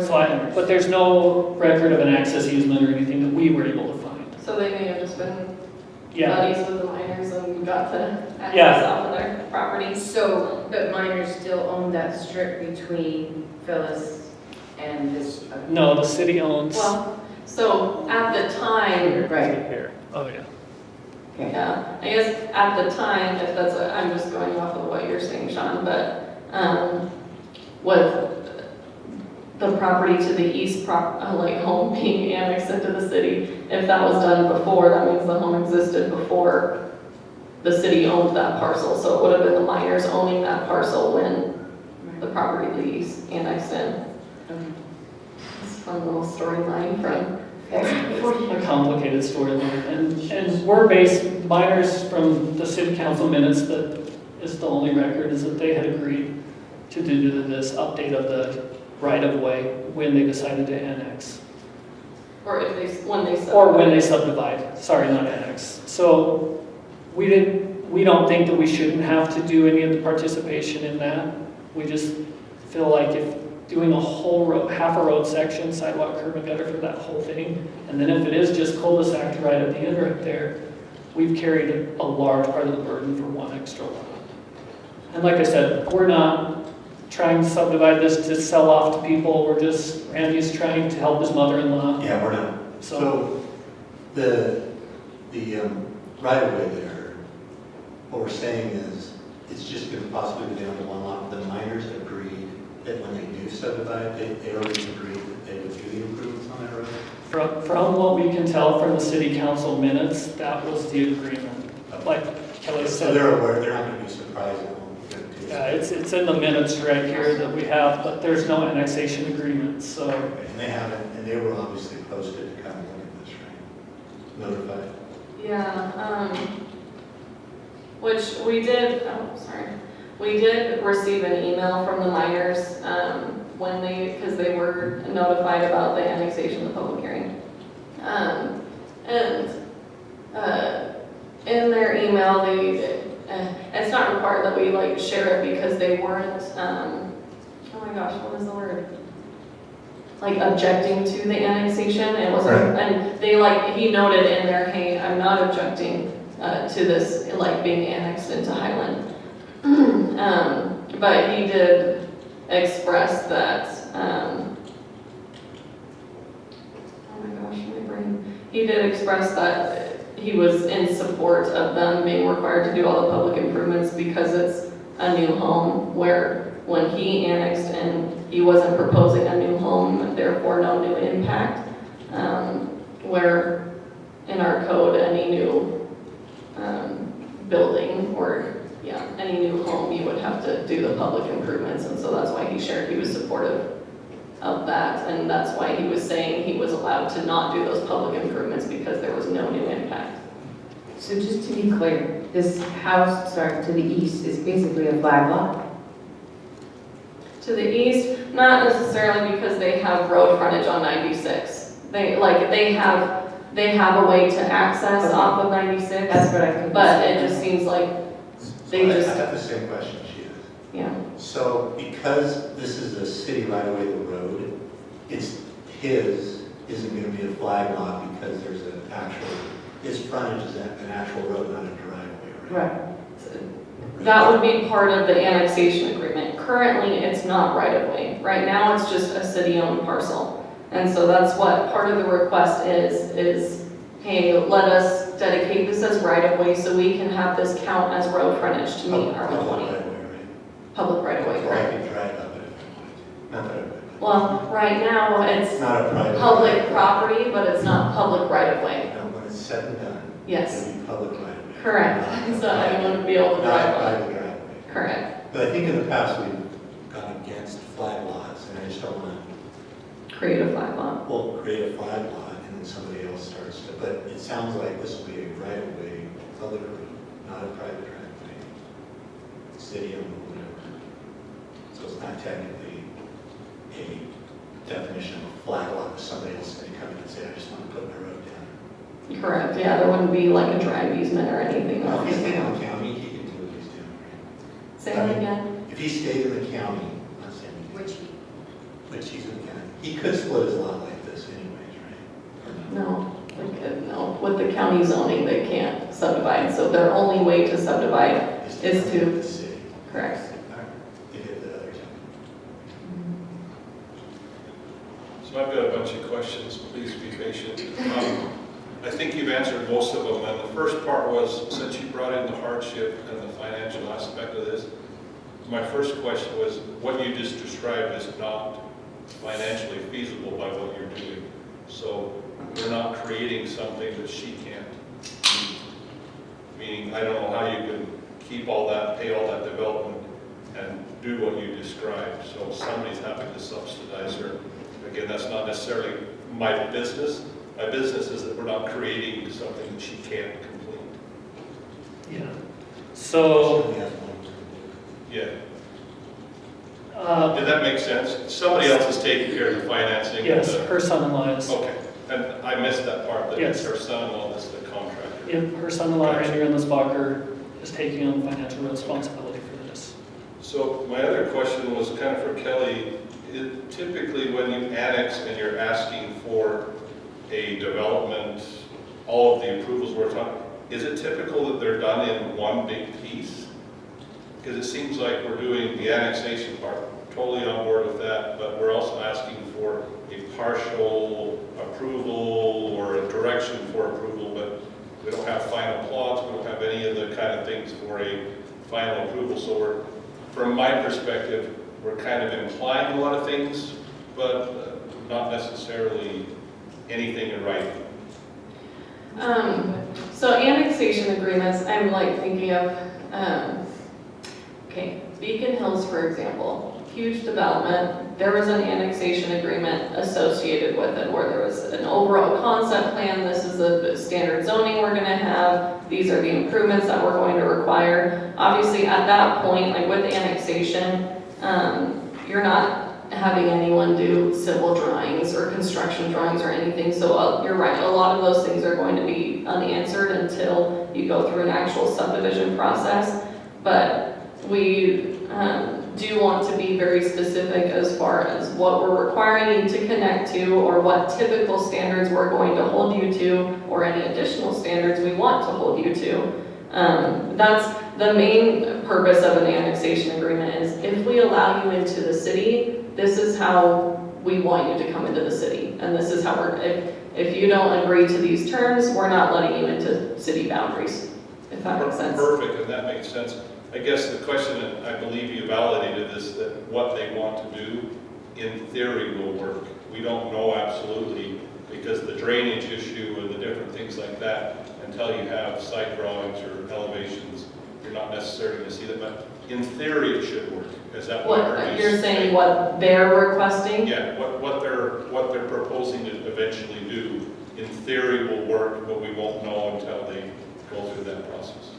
the miners. So but there's no record of an access easement or anything that we were able to find. So they may have just been Yeah, buddies with the miners and got to access Yeah. off of their property. So, but miners still own that strip between Phyllis and this. no, the city owns. Well, so at the time, Right, Here. Oh, yeah. okay. yeah, I guess at the time, if that's, I'm just going off of what you're saying, Sean, but, with the property to the east like home being annexed into the city, if that was done before, that means the home existed before the city owned that parcel, so it would have been the miners owning that parcel when the property to the east annexed in. Okay. It's a fun little storyline from. A complicated storyline, and we're based, miners from the city council minutes, that is the only record, is that they had agreed to do this update of the right of way when they decided to annex. Or if they, when they subdivide. Or when they subdivide, sorry, not annex. So we don't think that we shouldn't have to do any of the participation in that. We just feel like if doing a whole road, half a road section, sidewalk, curb and gutter for that whole thing, and then if it is just cul-de-sac right at the end right there, we've carried a large part of the burden for one extra lot. And like I said, we're not trying to subdivide this to sell off to people, we're just, Randy's trying to help his mother-in-law. Yeah, we're not. So, The right of way there, what we're saying is, it's just going to possibly be down to one lot. The miners agreed that when they do subdivide, they already agreed that they would do the improvements on that road. from what we can tell from the city council minutes, that was the agreement. Like Kelly So said, they're aware, they're not going to be surprised at what we're going to do. yeah, it's in the minutes right here that we have, but there's no annexation agreement, so. And they haven't, and they were obviously posted to come and look at this, right? Notified. Yeah, which we did, we did receive an email from the miners, when because they were notified about the annexation of the public hearing. In their email, it's not required that we like share it because they weren't, oh my gosh, what is the word? Like objecting to the annexation, it wasn't, Right. and they he noted in there, hey, I'm not objecting to this, like being annexed into Highland. But he did express that, oh my gosh, my brain. He did express that he was in support of them being required to do all the public improvements because it's a new home, where when he annexed in, he wasn't proposing a new home, therefore no new impact. Where in our code, any new building or any new home, you would have to do the public improvements, and so that's why he shared he was supportive of that, and that's why he was saying he was allowed to not do those public improvements because there was no new impact. So just to be clear, this house, to the east is basically a flag lot? To the east, not necessarily because they have road frontage on 96. They have a way to access off of 96, That's what I could. but it just seems like they I just, have the same question she has. yeah. So because this is a city right away, the road, it's his, isn't going to be a flag lot because there's an actual, his frontage is an actual road, not a driveway, right? Right. That would be part of the annexation agreement. Currently, it's not right of way. Right now, it's just a city-owned parcel. And so that's what part of the request is, hey, let us dedicate this as right of way so we can have this count as road frontage to meet our Public 20. right away, right? Public right of way, Or I correct? could drive up it if I wanted to. Not that I would. Well, right now, It's it's not a private. public property, but it's not public right of way. No, when it's said and done, Yes, it'll be public right away. correct. So anyone would be able to Not drive a on it. private driveway. Correct. But I think in the past, we've gone against flag lots, and I just don't want Create a flag lot. to, well, create a flag lot, and then somebody else starts to, but it sounds like this will be a right-of-way, public road, not a private driveway. City owned, whatever. So it's not technically a definition of a flag lot, where somebody else is going to come in and say, I just want to put my road down. Correct, yeah, there wouldn't be like a drive easement or anything. Now, if he stayed in the county, he can do what he's doing, right? Say that again? If he stayed in the county, not saying he did, which he's in the county, he could split his lot like this anyways, right? Or not? No, with the county zoning, they can't subdivide, so their only way to subdivide, Is to- The city. correct. All right. You did the other two. So I've got a bunch of questions, please be patient. I think you've answered most of them, and the first part was, since you brought in the hardship and the financial aspect of this, my first question was, what you just described is not financially feasible by what you're doing. So we're not creating something that she can't meet. Meaning, I don't know how you can keep all that, pay all that development, and do what you described. So somebody's having to subsidize her. Again, that's not necessarily my business. My business is that we're not creating something that she can't complete. Yeah. So, He has one. Yeah. Did that make sense? Somebody else is taking care of the financing? Yes, her son-in-law is. Okay, and I missed that part, that it's Yes. her son-in-law that's the contractor. Yep, her son-in-law, Randy Rindlisbacher, is taking on financial responsibility for this. So my other question was kind of for Kelly. Typically, when you annex and you're asking for a development, all of the approvals we're talking, is it typical that they're done in one big piece? Because it seems like we're doing the annexation part, totally on board with that, but we're also asking for a partial approval or a direction for approval, but we don't have final plots, we don't have any of the kind of things for a final approval. So we're, from my perspective, we're kind of implying a lot of things, but not necessarily anything in writing. So annexation agreements, I'm like thinking of, okay, Beacon Hills, for example, huge development. There was an annexation agreement associated with it where there was an overall concept plan. This is the standard zoning we're gonna have. These are the improvements that we're going to require. Obviously, at that point, like with annexation, you're not having anyone do civil drawings or construction drawings or anything. So you're right, a lot of those things are going to be unanswered until you go through an actual subdivision process. But we do want to be very specific as far as what we're requiring you to connect to, or what typical standards we're going to hold you to, or any additional standards we want to hold you to. That's the main purpose of an annexation agreement, is if we allow you into the city, this is how we want you to come into the city. And this is how if you don't agree to these terms, we're not letting you into city boundaries, if that makes sense. Perfect, and that makes sense. I guess the question, and I believe you validated this, that what they want to do in theory will work. We don't know absolutely, because the drainage issue and the different things like that, until you have site drawings or elevations, you're not necessarily going to see that, but in theory it should work. Is that what What you're saying, what they're requesting? Yeah, what they're proposing to eventually do, in theory will work, but we won't know until they go through that process.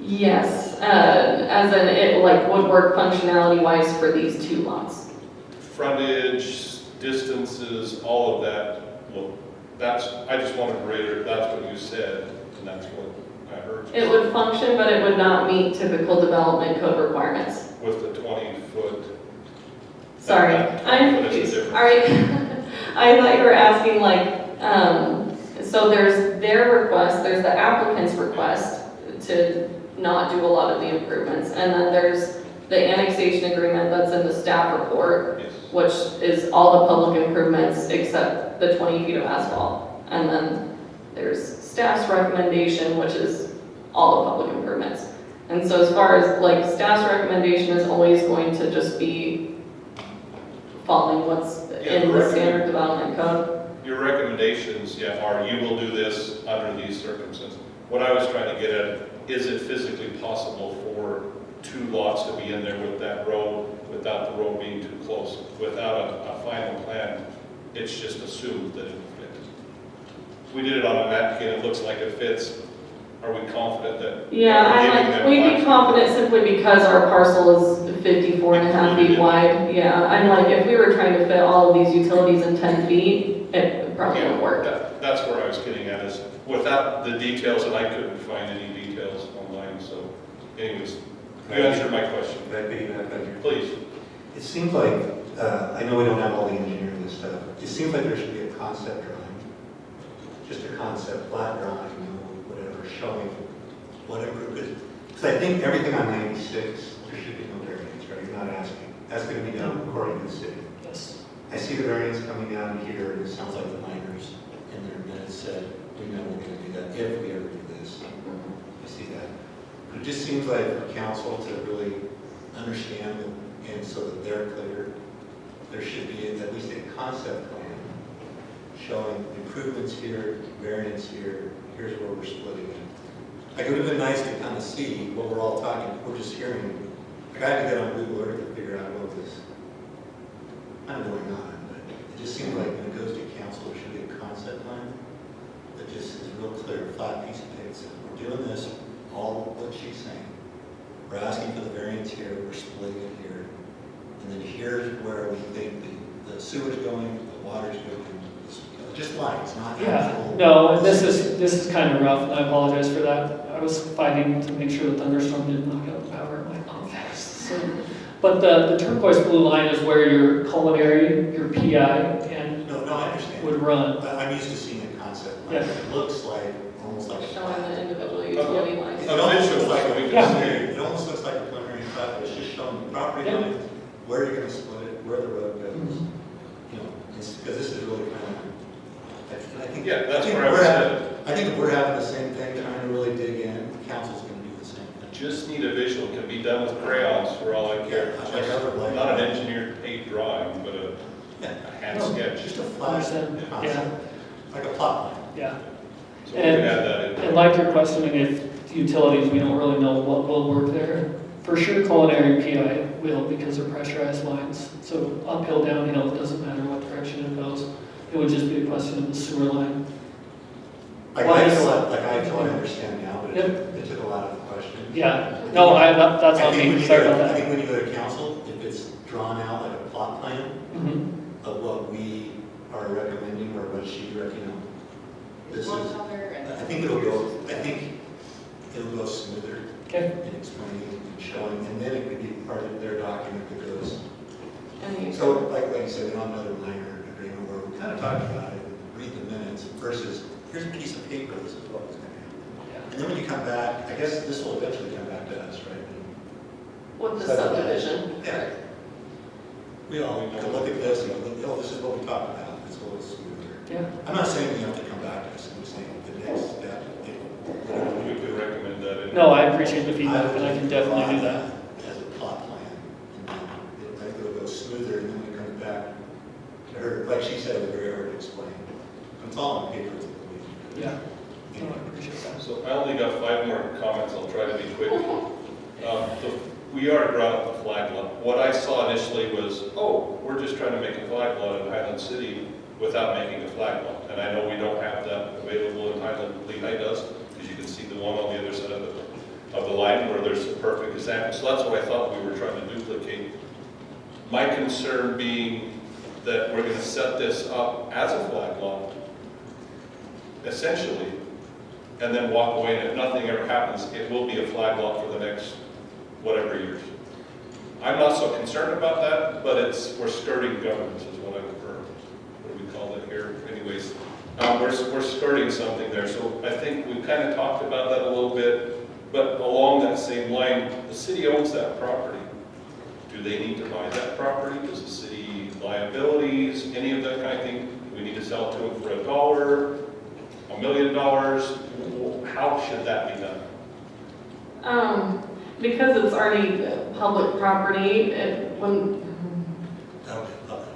Yes, as in it like would work functionality wise for these two lots. Frontage, distances, all of that, well, I just wanted to reiterate, that's what you said, and that's what I heard. It would function, but it would not meet typical development code requirements. With the 20-foot. Sorry, I'm But it's a confused. difference. All right, I thought you were asking like, so there's their request, there's the applicant's request to not do a lot of the improvements, and then there's the annexation agreement that's in the staff report, Yes. which is all the public improvements except the 20 feet of asphalt. And then there's staff's recommendation, which is all the public improvements. And so as far as like staff's recommendation is always going to just be following what's in the correct. standard development code. Your recommendations, are you will do this under these circumstances. What I was trying to get at, is it physically possible for two lots to be in there with that road, without the road being too close? Without a final plan, it's just assumed that it will fit. We did it on a napkin, it looks like it fits. Are we confident that? Yeah, we're I'm giving like, them we'd be lots? confident simply because our parcel is 54 and a half feet wide. Yeah, I'm like, if we were trying to fit all of these utilities in 10 feet, it probably wouldn't work. That's where I was getting at, is without the details, and I couldn't find any details online, so anyways, you answered my question. Can I piggyback on your? Please. It seems like, I know we don't have all the engineering and stuff, it seems like there should be a concept drawing, just a concept flat drawing, whatever, showing what improvement. Because I think everything on 96, there should be no variance, right? You're not asking. That's going to be done according to the city. Yes. I see the variance coming down here, and it sounds like the miners in their minutes said, we know we're going to do that if we ever do this. I see that. But it just seems like for council to really understand and so that they're clear, there should be at least a concept plan showing improvements here, variance here, here's where we're splitting it. Like, it would have been nice to kind of see what we're all talking, we're just hearing. Like, I had to get on Google Earth to figure out what was kind of going on, but it just seems like when it goes to council, there should be a concept plan that just is real clear, flat piece of paper. We're doing this, all what she's saying. we're asking for the variance here, we're splitting it here. And then here's where we think the sewer's going, the water's going, just lines, not Yeah, actual. no, and this is kind of rough, and I apologize for that. I was fighting to make sure the thunderstorm didn't knock out the power at my office. So, but the turquoise blue line is where your culinary, your PI, and No, I understand. would run. I'm used to seeing a concept. Yeah. It looks like, almost like. Showing the individual utility lines. It almost looks like a Yeah. preliminary, it almost looks like a preliminary plat, but it's just showing the property Yeah. lines, where you're gonna split it, where the road goes. Mhm. You know, because this is really kind of, I think. Yeah, that's I think where I we're was having- headed. I think if we're having the same thing, trying to really dig in, council's gonna do the same thing. Just need a visual, can be done with crayons for all I care. Yeah, like I would like- Not an engineered paid drawing, but Yeah, a hand Oh, sketch. just a flat Understand. concept, Yeah, like a plot line. yeah. So we can add that in. And like you're questioning if utilities, we don't really know what will work there. For sure culinary PI will because they're pressurized lines. So uphill, downhill, it doesn't matter what direction it goes. It would just be a question of the sewer line. Like Why I is- feel I understand now, but Yep. it took a lot of questions. Yeah, no, that's I on think when me, you sorry go- about I that. think when you go to council, if it's drawn out like a plot plan Mhm. of what we are recommending or what she's recommending, this One is, color and. I think it'll go smoother Okay, in explaining and showing, and then it could be part of their document that goes. And So like you said, on another minor agreement where we kind of talked about it, read the minutes versus, here's a piece of paper, this is what was going to happen. yeah. And then when you come back, I guess this will eventually come back to us, right? with the subdivision. Yeah. We all can look at this and go, oh, this is what we talked about, it's a little smoother. Yeah, I'm not saying you have to come back to us, I'm saying the next step. We could recommend that in. no, I appreciate the feedback and I can definitely do that. As a plot plan, and then I think it'll go smoother, and then when it comes back to her, like she said, it was very hard to explain. It's all on paper, it's a belief. Yeah, no, I appreciate that. So I only got 5 more comments, I'll try to be quick. We are drawing up the flag lot. What I saw initially was, oh, we're just trying to make a flag lot in Highland City without making a flag lot. And I know we don't have that available in Highland, Lehigh does, because you can see the one on the other side of the line where there's a perfect example. So that's what I thought we were trying to duplicate. My concern being that we're going to set this up as a flag lot, essentially, and then walk away, and if nothing ever happens, it will be a flag lot for the next whatever years. I'm not so concerned about that, but we're skirting governance is what I've heard. What do we call it here? Anyways, we're skirting something there. So I think we kind of talked about that a little bit, but along that same line, the city owns that property. Do they need to buy that property? Does the city liabilities, any of that kind of thing? Do we need to sell it to them for $1, $1 million? How should that be done? Because it's already public property, it wouldn't, That'll be public.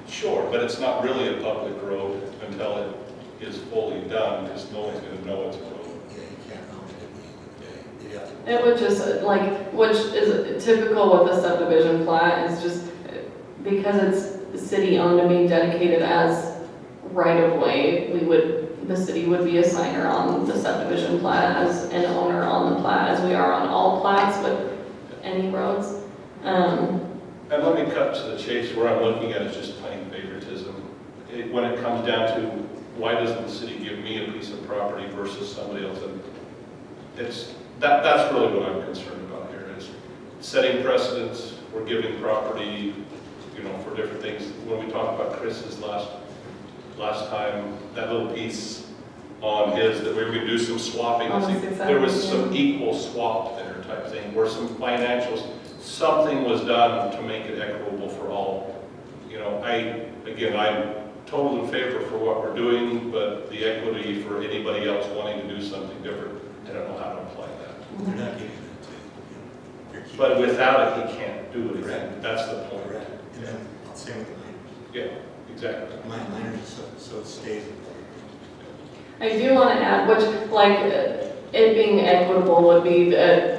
Sure, but it's not really a public road until it is fully done, because no one's going to know it's a road. Yeah, you can't own it at the end of the day. You have to. it would just, like, which is typical with the subdivision plat, is just because it's city owned and being dedicated as right of way, the city would be a signer on the subdivision plat as an owner on the plat, as we are on all plats with any roads. And let me cut to the chase. Where I'm looking at is just plain favoritism. When it comes down to why doesn't the city give me a piece of property versus somebody else, and that's really what I'm concerned about here, is setting precedents. We're giving property, for different things. When we talked about Chris's last time, that little piece on his, that we were going to do some swapping. On the 670, There was some equal swap there type thing, where some financials, something was done to make it equitable for all. I'm totally in favor for what we're doing, but the equity for anybody else wanting to do something different, I don't know how to apply that. They're not giving it to you. You're keeping But without it, he can't do anything. Correct. That's the point. Correct. And then, same with the minors. Yeah, exactly. Minors, so it stays. I do want to add, which, like, it being equitable would be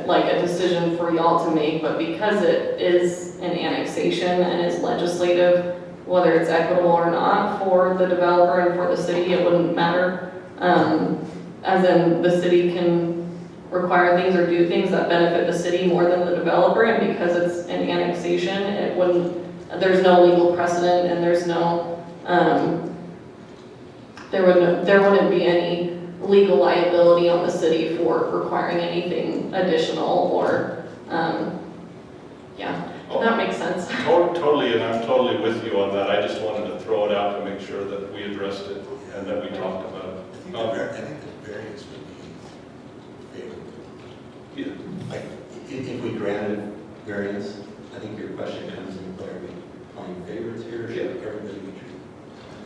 like a decision for y'all to make, but because it is an annexation and is legislative, whether it's equitable or not for the developer and for the city, it wouldn't matter. As in, the city can require things or do things that benefit the city more than the developer, and because it's an annexation, it wouldn't, there's no legal precedent, and there's no, there wouldn't be any legal liability on the city for requiring anything additional or, yeah, that makes sense. Totally, and I'm totally with you on that. I just wanted to throw it out to make sure that we addressed it and that we talked about it. I think the variance would be favorable. Yeah. Like, if we granted variance, I think your question comes into play, are we playing favorites here, or should everybody be treated?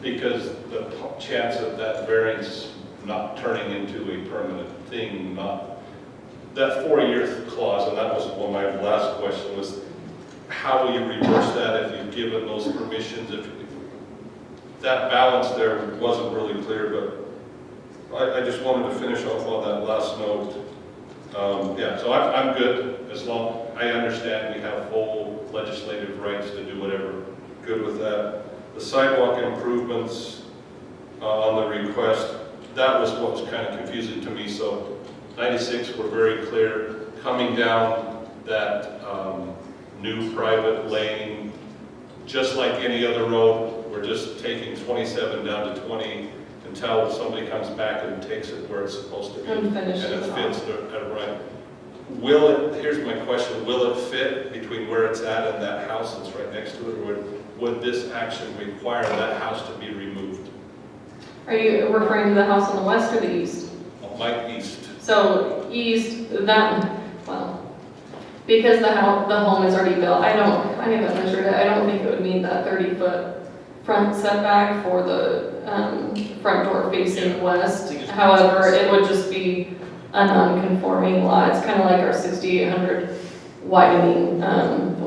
Because the chance of that variance not turning into a permanent thing, not, that 4-year clause, and that was one of my last question, was how do you reverse that if you've given those permissions? If that balance there wasn't really clear, but I just wanted to finish off on that last note. Yeah, so I'm good, as long, I understand we have full legislative rights to do whatever, good with that. The sidewalk improvements on the request, that was what was kind of confusing to me. So 96, we're very clear, coming down that new private lane, just like any other road, we're just taking 27 down to 20 until somebody comes back and takes it where it's supposed to be. And finishes And it it fits off. it right. Will it, here's my question, will it fit between where it's at and that house that's right next to it, or would this action require that house to be removed? Are you referring to the house on the west or the east? Like east. So east, that, well, because the home is already built, I haven't measured it, I don't think it would meet that 30-foot front setback for the front door facing west. However, it would just be a non-conforming lot. It's kind of like our 6800 widening,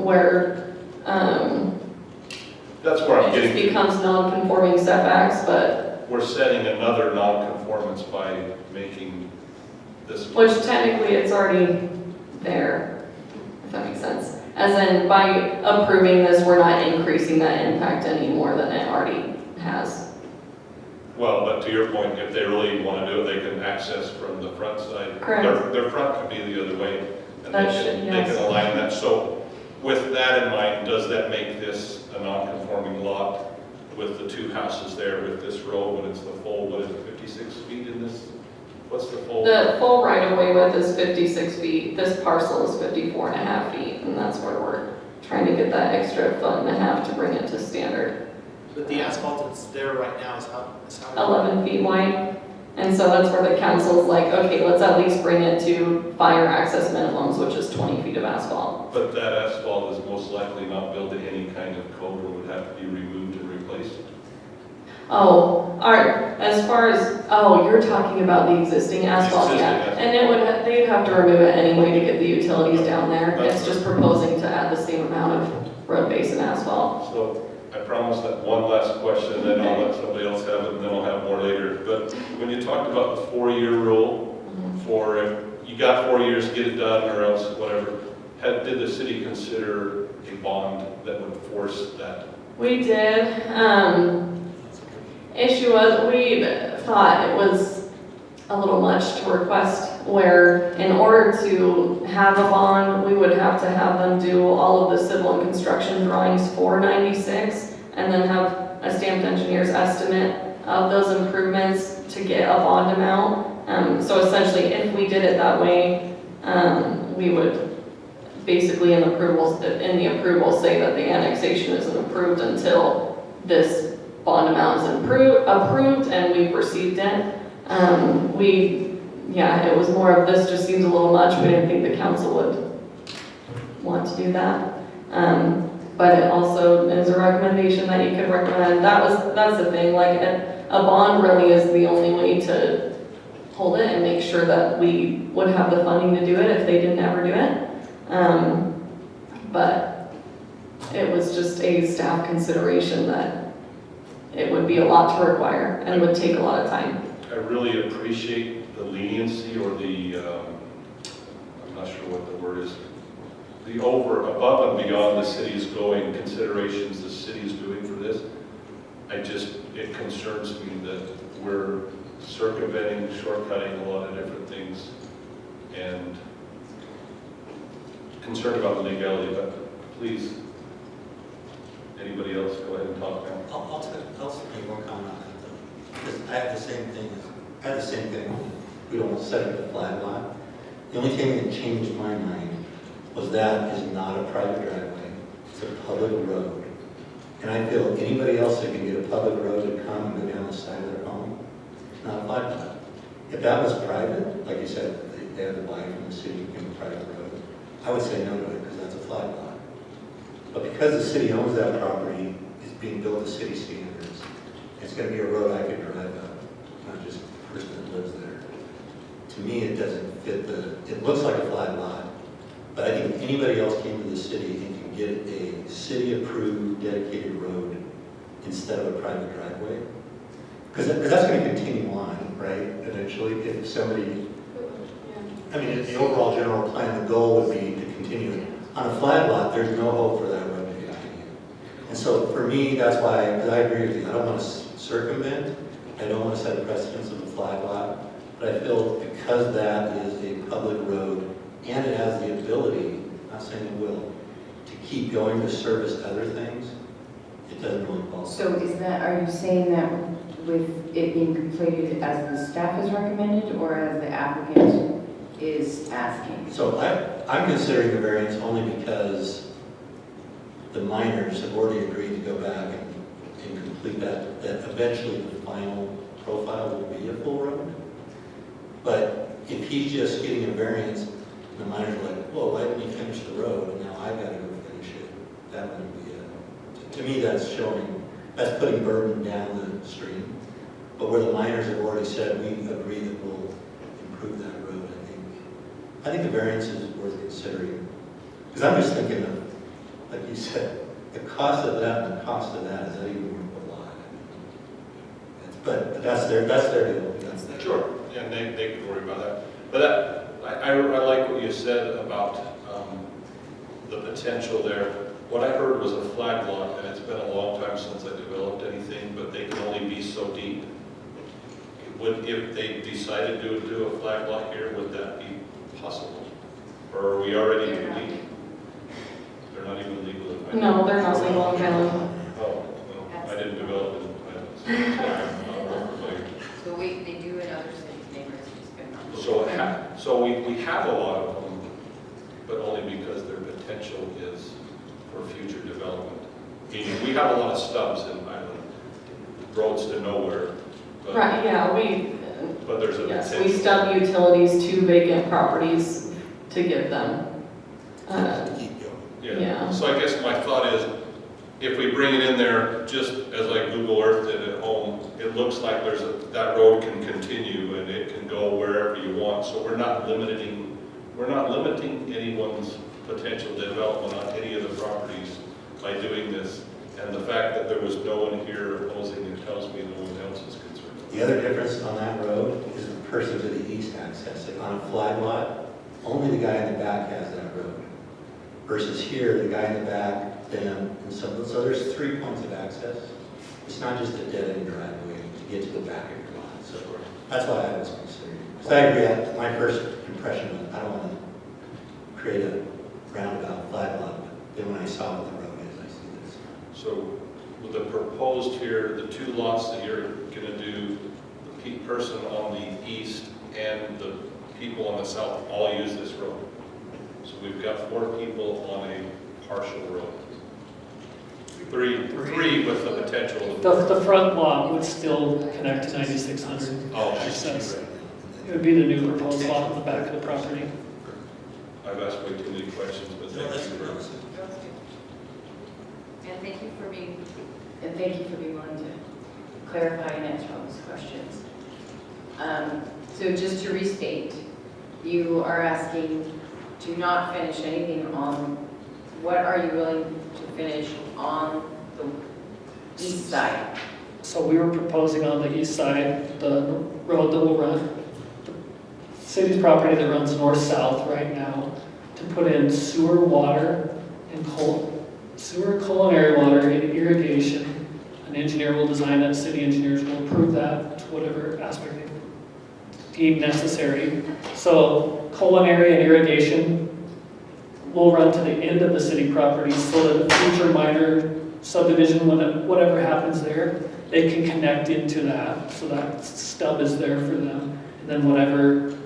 where That's where I'm it just getting to. becomes non-conforming setbacks, but We're setting another non-conformance by making this. which technically it's already there, if that makes sense. As in, by approving this, we're not increasing that impact any more than it already has. Well, but to your point, if they really want to do it, they can access from the front side. Correct. Their front could be the other way, and That they should, can yes. align that. So with that in mind, does that make this a non-conforming lot with the two houses there with this road when it's the full, what is it, 56 feet in this? What's the full? The full right-of-way width is 56 feet, this parcel is 54.5 feet, and that's where we're trying to get that extra 1.5 feet to bring it to standard. But the asphalt that's there right now is how? 11 feet wide, and so that's where the council's like, okay, let's at least bring it to fire access minimums, which is 20 feet of asphalt. But that asphalt is most likely not built in any kind of code or would have to be removed and replaced. Oh, alright, as far as, oh, you're talking about the existing asphalt, Existing yeah. asphalt. And it would, they'd have to remove it anyway to get the utilities down there. That's It's just proposing to add the same amount of road base and asphalt. So I promise that one last question, then I'll let somebody else have it, and then I'll have more later. But when you talked about the 4-year rule, for if you got 4 years, get it done, or else whatever, did the city consider a bond that would force that? We did, issue was, we thought it was a little much to request, where in order to have a bond, we would have to have them do all of the civil and construction drawings for 96, and then have a stamped engineer's estimate of those improvements to get a bond amount. So essentially, if we did it that way, we would basically in the approval say that the annexation isn't approved until this bond amount is approved and we've received it. Yeah, it was more of this just seems a little much. We didn't think the council would want to do that. But it also is a recommendation that you could recommend. That's the thing, like a bond really is the only way to hold it and make sure that we would have the funding to do it if they didn't ever do it. But it was just a staff consideration that it would be a lot to require and would take a lot of time. I really appreciate the leniency or the, I'm not sure what the word is, the above and beyond the city's going considerations the city's doing for this. It concerns me that we're circumventing, shortcutting a lot of different things. and concerned about the legality, but please, anybody else, go ahead and talk now. I'll make one comment on that though. Because I had the same thing. We don't want to set up a flag lot. The only thing that changed my mind was that is not a private driveway. It's a public road. And I feel anybody else that can get a public road to come and go down the side of their home, it's not a flag lot. If that was private, like you said, they had to buy from the city in a private road, I would say no to it because that's a flag lot. But because the city owns that property, it's being built to city standards. It's going to be a road I could drive up, not just the person that lives there. To me, it doesn't fit it looks like a flag lot, but I think if anybody else came to the city and could get a city-approved dedicated road instead of a private driveway, because that's going to continue on, right, eventually, if somebody, I mean, in the overall general plan, the goal would be to continue it. On a flag lot, there's no hope for that road to continue. And so for me, that's why, because I agree with you, I don't want to circumvent, I don't want to set a precedence of a flag lot, but I feel because that is a public road and it has the ability, not saying it will, to keep going to service other things, it doesn't really qualify. So are you saying that with it being completed as the staff has recommended or as the applicant is asking? So I'm considering the variance only because the miners have already agreed to go back and complete that eventually the final profile will be a full road. But if he's just getting a variance, the miners are like, whoa, why didn't he finish the road? And now I've got to go finish it. That wouldn't be it. To me, that's putting burden down the stream. But where the miners have already said, we agree that we'll improve that road, I think the variance is worth considering. Because I'm just thinking of, like you said, the cost of that and the cost of that, is that even worth a lot? But that's their deal. That's their Sure, yeah, and they can worry about that. But I like what you said about the potential there. What I heard was a flag lot, and it's been a long time since I developed anything, but they can only be so deep. If they decided to do a flag lot here, would that be possible? Or are we already too deep? They're not even legal in Highland. No, they're not legal in Highland. Oh, well, I didn't develop it in Highland, so I'm not familiar. So they do in other cities, neighbors, just been on. So we have a lot of them, but only because their potential is for future development. Meaning, we have a lot of stubs in Highland, roads to nowhere. But, Right, yeah, But there's a yes, potential. we stub utilities to vacant properties to give them. to keep going. Yeah. So I guess my thought is, if we bring it in there, just as I Google Earthed it at home, it looks like that road can continue and it can go wherever you want. So we're not limiting anyone's potential development on any of the properties by doing this. And the fact that there was no one here opposing it tells me no one else is concerned. The other difference on that road is the person to the east accessing. On a flag lot, only the guy in the back has that road. Versus here, the guy in the back, them, and so there's 3 points of access. It's not just a dead-end driveway to get to the back of your lot. So that's why I was considering. Because I agree, my first impression was I don't want to create a roundabout flag lot, but then when I saw what the road is, I see this. So with the proposed here, the 2 lots that you're going to do, the person on the east and the people on the south all use this road. So we've got 4 people on a partial road. Three with the potential. The front lot would still connect to 9600 Oh, access. It would be the new proposed lot on the back of the property. I've asked way too many questions, but thank you for. And thank you for being, willing to clarify and answer all these questions. So just to restate, you are asking to not finish anything on, what are you willing to finish on the east side? So we were proposing on the east side, the road that will run, the city's property that runs north-south right now, to put in sewer, water, and sewer, culinary water, and irrigation. An engineer will design that, city engineers will approve that to whatever aspect they deemed necessary. So culinary and irrigation will run to the end of the city property so that future minor subdivision, whatever happens there, they can connect into that. So that stub is there for them. And then whatever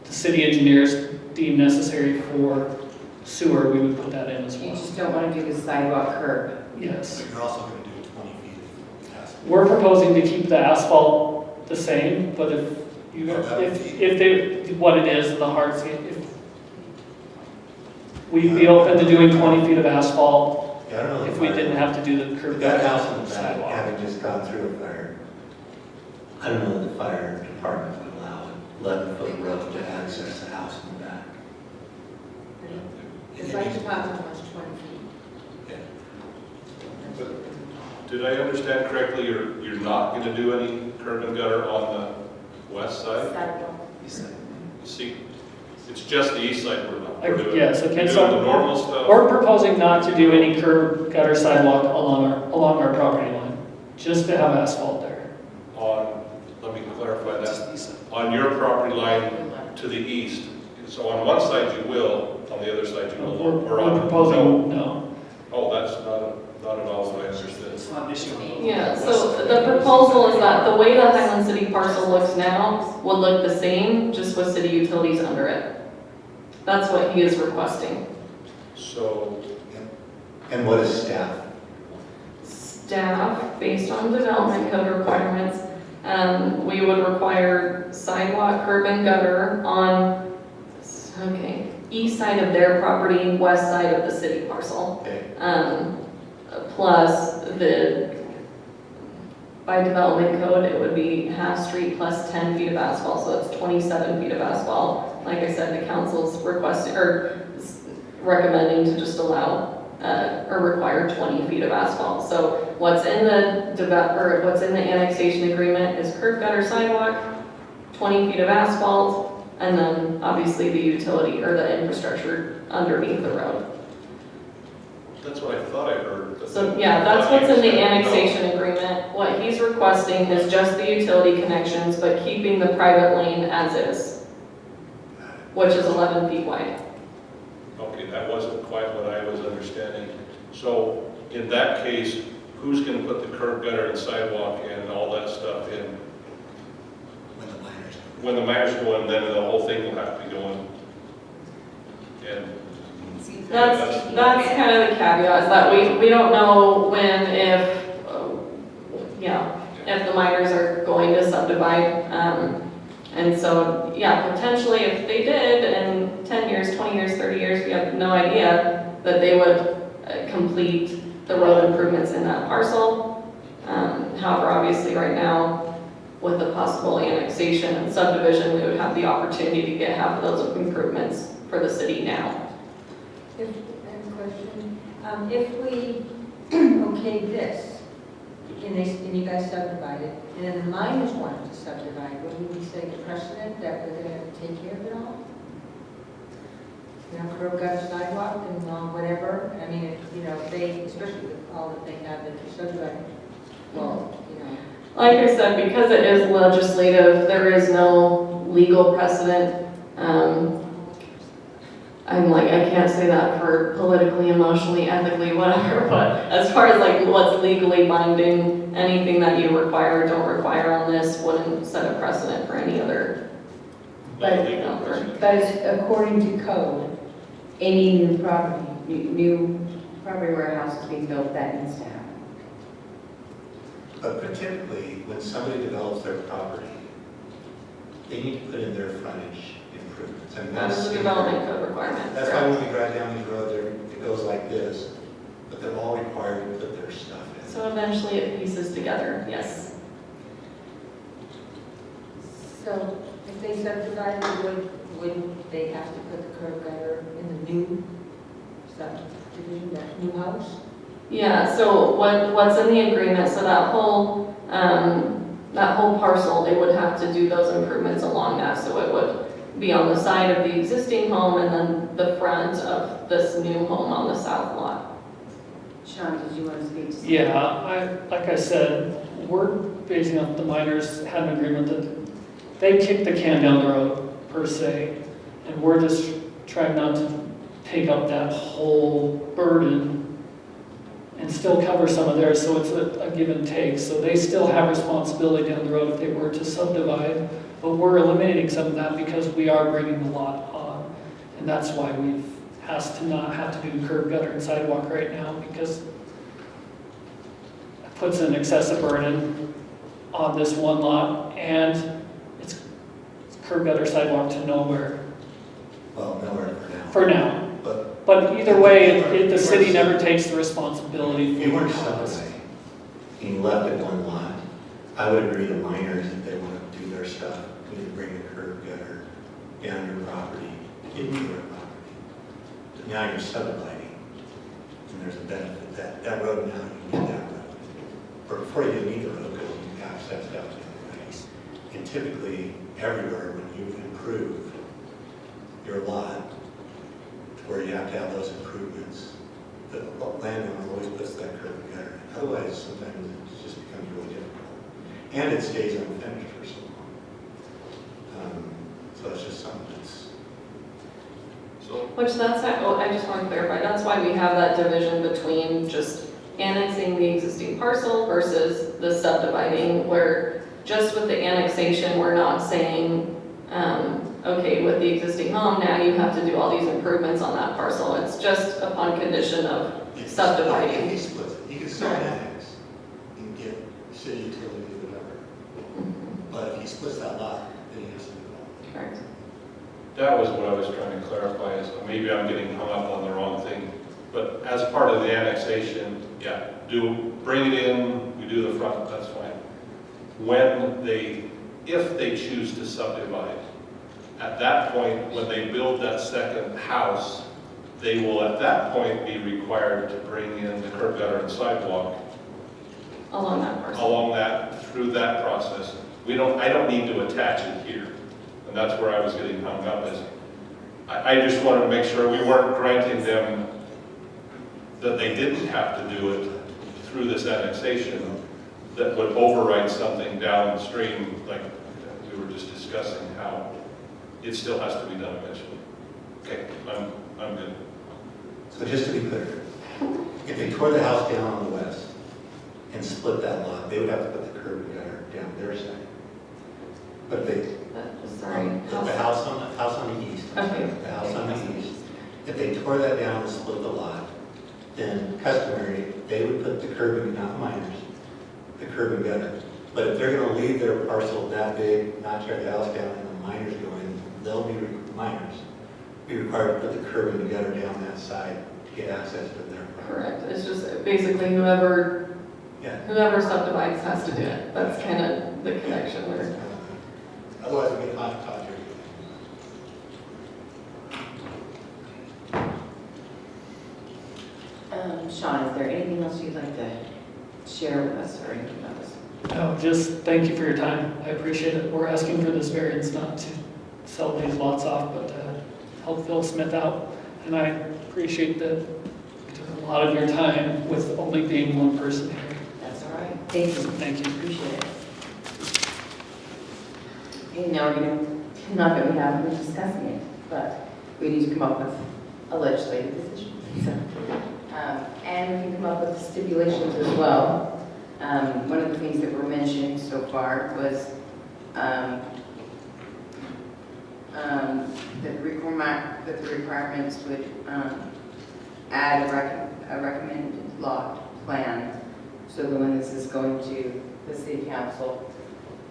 the city engineers deem necessary for sewer, we would put that in as You well. just don't want to do the sidewalk curb. Yes. You're also going to do 20 feet of asphalt. We're proposing to keep the asphalt the same, but if what it is, the hardscape, if we'd be open to doing 20 feet of asphalt Yeah, I don't know. if we didn't have to do the curb. That house in the back, sidewalk. having just gone through a fire, I don't know if the fire department would allow an 11-foot road to access the house in the back. The fire department wants 20 feet. Did I understand correctly, you're not going to do any curb and gutter on the west side? Sidewalk. See, it's just the east side we're doing. Yes, We're okay, doing so the normal stuff. we're proposing not to do any curb, gutter, sidewalk along our property line, just to have asphalt there. Let me clarify that. On your property line to the east, so on one side you will, on the other side you will. or on- We're proposing, no. Oh, that's not at all what I understood. It's not an issue. Yeah, so the proposal is that the way the Highland City parcel looks now would look the same, just with city utilities under it. That's what he is requesting. So, And what is staff? Staff, based on development code requirements, we would require sidewalk, curb and gutter on, east side of their property, west side of the city parcel. Okay. Plus by development code, it would be half street plus 10 feet of asphalt, so that's 27 feet of asphalt. Like I said, the council's requesting, or recommending to just allow, or require 20 feet of asphalt. So what's in what's in the annexation agreement is curb, gutter, sidewalk, 20 feet of asphalt, and then obviously the utility or the infrastructure underneath the road. that's what I thought I heard. So, yeah, that's what's in the annexation agreement. What he's requesting is just the utility connections, but keeping the private lane as is, which is 11 feet wide. Okay, that wasn't quite what I was understanding. So, in that case, who's going to put the curb, gutter, and sidewalk and all that stuff in? When the miners. When the miners go in, then the whole thing will have to be going. And That's kind of the caveat, is that we don't know when, if the miners are going to subdivide. And so, yeah, potentially if they did in 10 years, 20 years, 30 years, we have no idea that they would complete the road improvements in that parcel. However, obviously right now, with the possible annexation and subdivision, we would have the opportunity to get half of those improvements for the city now. I have a question. If we okay this, and you guys subdivide it, and then the miners wanted to subdivide, wouldn't we set a precedent that we're gonna have to take care of it all? You know, curb, gutter, sidewalk, and whatever, I mean, they, especially with all that they have that they're subdividing, well, Like I said, because it is legislative, there is no legal precedent. I can't say that for politically, emotionally, ethically, whatever, but as far as like what's legally binding, anything that you require or don't require on this wouldn't set a precedent for any other. But according to code, any new property where a house is being built, that needs to happen. But typically, when somebody develops their property, they need to put in their frontage improvements. And That is a development code requirement. That's why when we drive down these roads, it goes like this, but they're all required to put their stuff in. So eventually it pieces together, yes. so if they subdivide, wouldn't they have to put the curb gutter in the new subdivision, that new house? Yeah, so what's in the agreement, so that whole parcel, they would have to do those improvements along that, so it would be on the side of the existing home and then the front of this new home on the south lot. Sean, did you want to speak to something? Yeah, like I said, we're basing on the miners had an agreement that they kick the can down the road, per se, and we're just trying not to take up that whole burden and still cover some of theirs, so it's a give and take. So they still have responsibility down the road if they were to subdivide, but we're eliminating some of that because we are bringing the lot on. And that's why we've asked to not have to do curb, gutter, and sidewalk right now, because it puts an excessive burden on this one lot, and it's curb, gutter, sidewalk to nowhere Well, nowhere for now. for now. But either way, the city never takes the responsibility If you for weren't it. subdividing, and you left it one lot, I would agree the minors, if they want to do their stuff, need to bring a curb gutter down your property, into your property. But now you're subdividing, and there's a benefit, that road now, you can get that road. Or before you need the road, because you have access out to the place. And typically, everywhere, when you improve your lot, where you have to have those improvements, the landowner always puts that curb and gutter. Otherwise, sometimes it just becomes really difficult. And it stays unfinished for so long. So it's just something that's... So, Which that's, I just want to clarify, that's why we have that division between just annexing the existing parcel versus the subdividing, where just with the annexation, we're not saying, okay, with the existing home, now you have to do all these improvements on that parcel. It's just upon condition of subdividing. If he splits it, he can still annex. He can get city utilities or whatever. But if he splits that lot, then he has to do it all. Correct. that was what I was trying to clarify, is maybe I'm getting hung up on the wrong thing. But as part of the annexation, yeah, bring it in, we do the front, that's fine. If they choose to subdivide, at that point, when they build that second house, they will at that point be required to bring in the curb, gutter, and sidewalk Along that parcel. along that, through that process. I don't need to attach it here. And that's where I was getting hung up, is I just wanted to make sure we weren't granting them that they didn't have to do it through this annexation that would override something downstream, like we were just discussing, how it still has to be done eventually. Okay, I'm good. So just to be clear, if they tore the house down on the west and split that lot, they would have to put the curb and gutter down their side. But they, Sorry. the house on the east, Okay. the house on the east, if they tore that down and split the lot, then customary, they would put the curb and, not minors, the curb and gutter. But if they're gonna leave their parcel that big, not tear the house down, and the minors go in, they'll be, minors, be required to put the curb and the gutter down that side to get access to their property. Correct. It's just basically whoever subdivides has to do it. That's kind of the connection there. Otherwise, we get hodgepodge. Sean, is there anything else you'd like to share with us or anything about this? No, just thank you for your time. I appreciate it. We're asking for this variance not to sell these lots off, but to help Phil Smith out. And I appreciate that you took a lot of your time with only being one person here. That's all right. Thank you. Thank you. Appreciate it. Okay, now we're gonna, not that we haven't been discussing it, but we need to come up with a legislative decision. And we can come up with stipulations as well. One of the things that were mentioned so far was that the requirements would add a recommended lot plan, so that when this is going to the city council,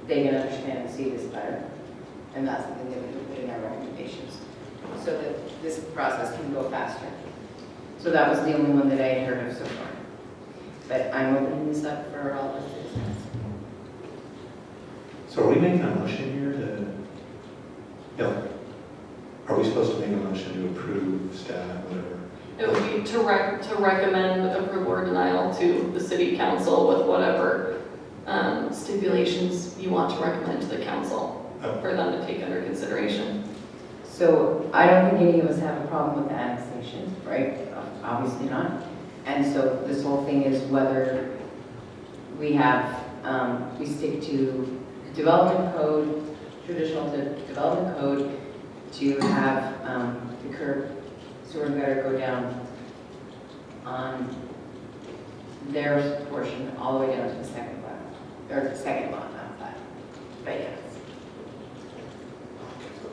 they can understand and see this better. And that's something that we can put in our recommendations, so that this process can go faster. So that was the only one that I had heard of so far. But I'm opening this up for all the citizens. So are we making a motion here to, no, are we supposed to make a motion to approve staff, whatever? It would be to recommend approval or denial to the city council with whatever stipulations you want to recommend to the council for them to take under consideration. So I don't think any of us have a problem with the annexation, right? Obviously not. And so this whole thing is whether we have, we stick to the development code traditional development code to have the curb, sewer and gutter go down on their portion all the way down to the second lot, or the second lot, not that. But yes.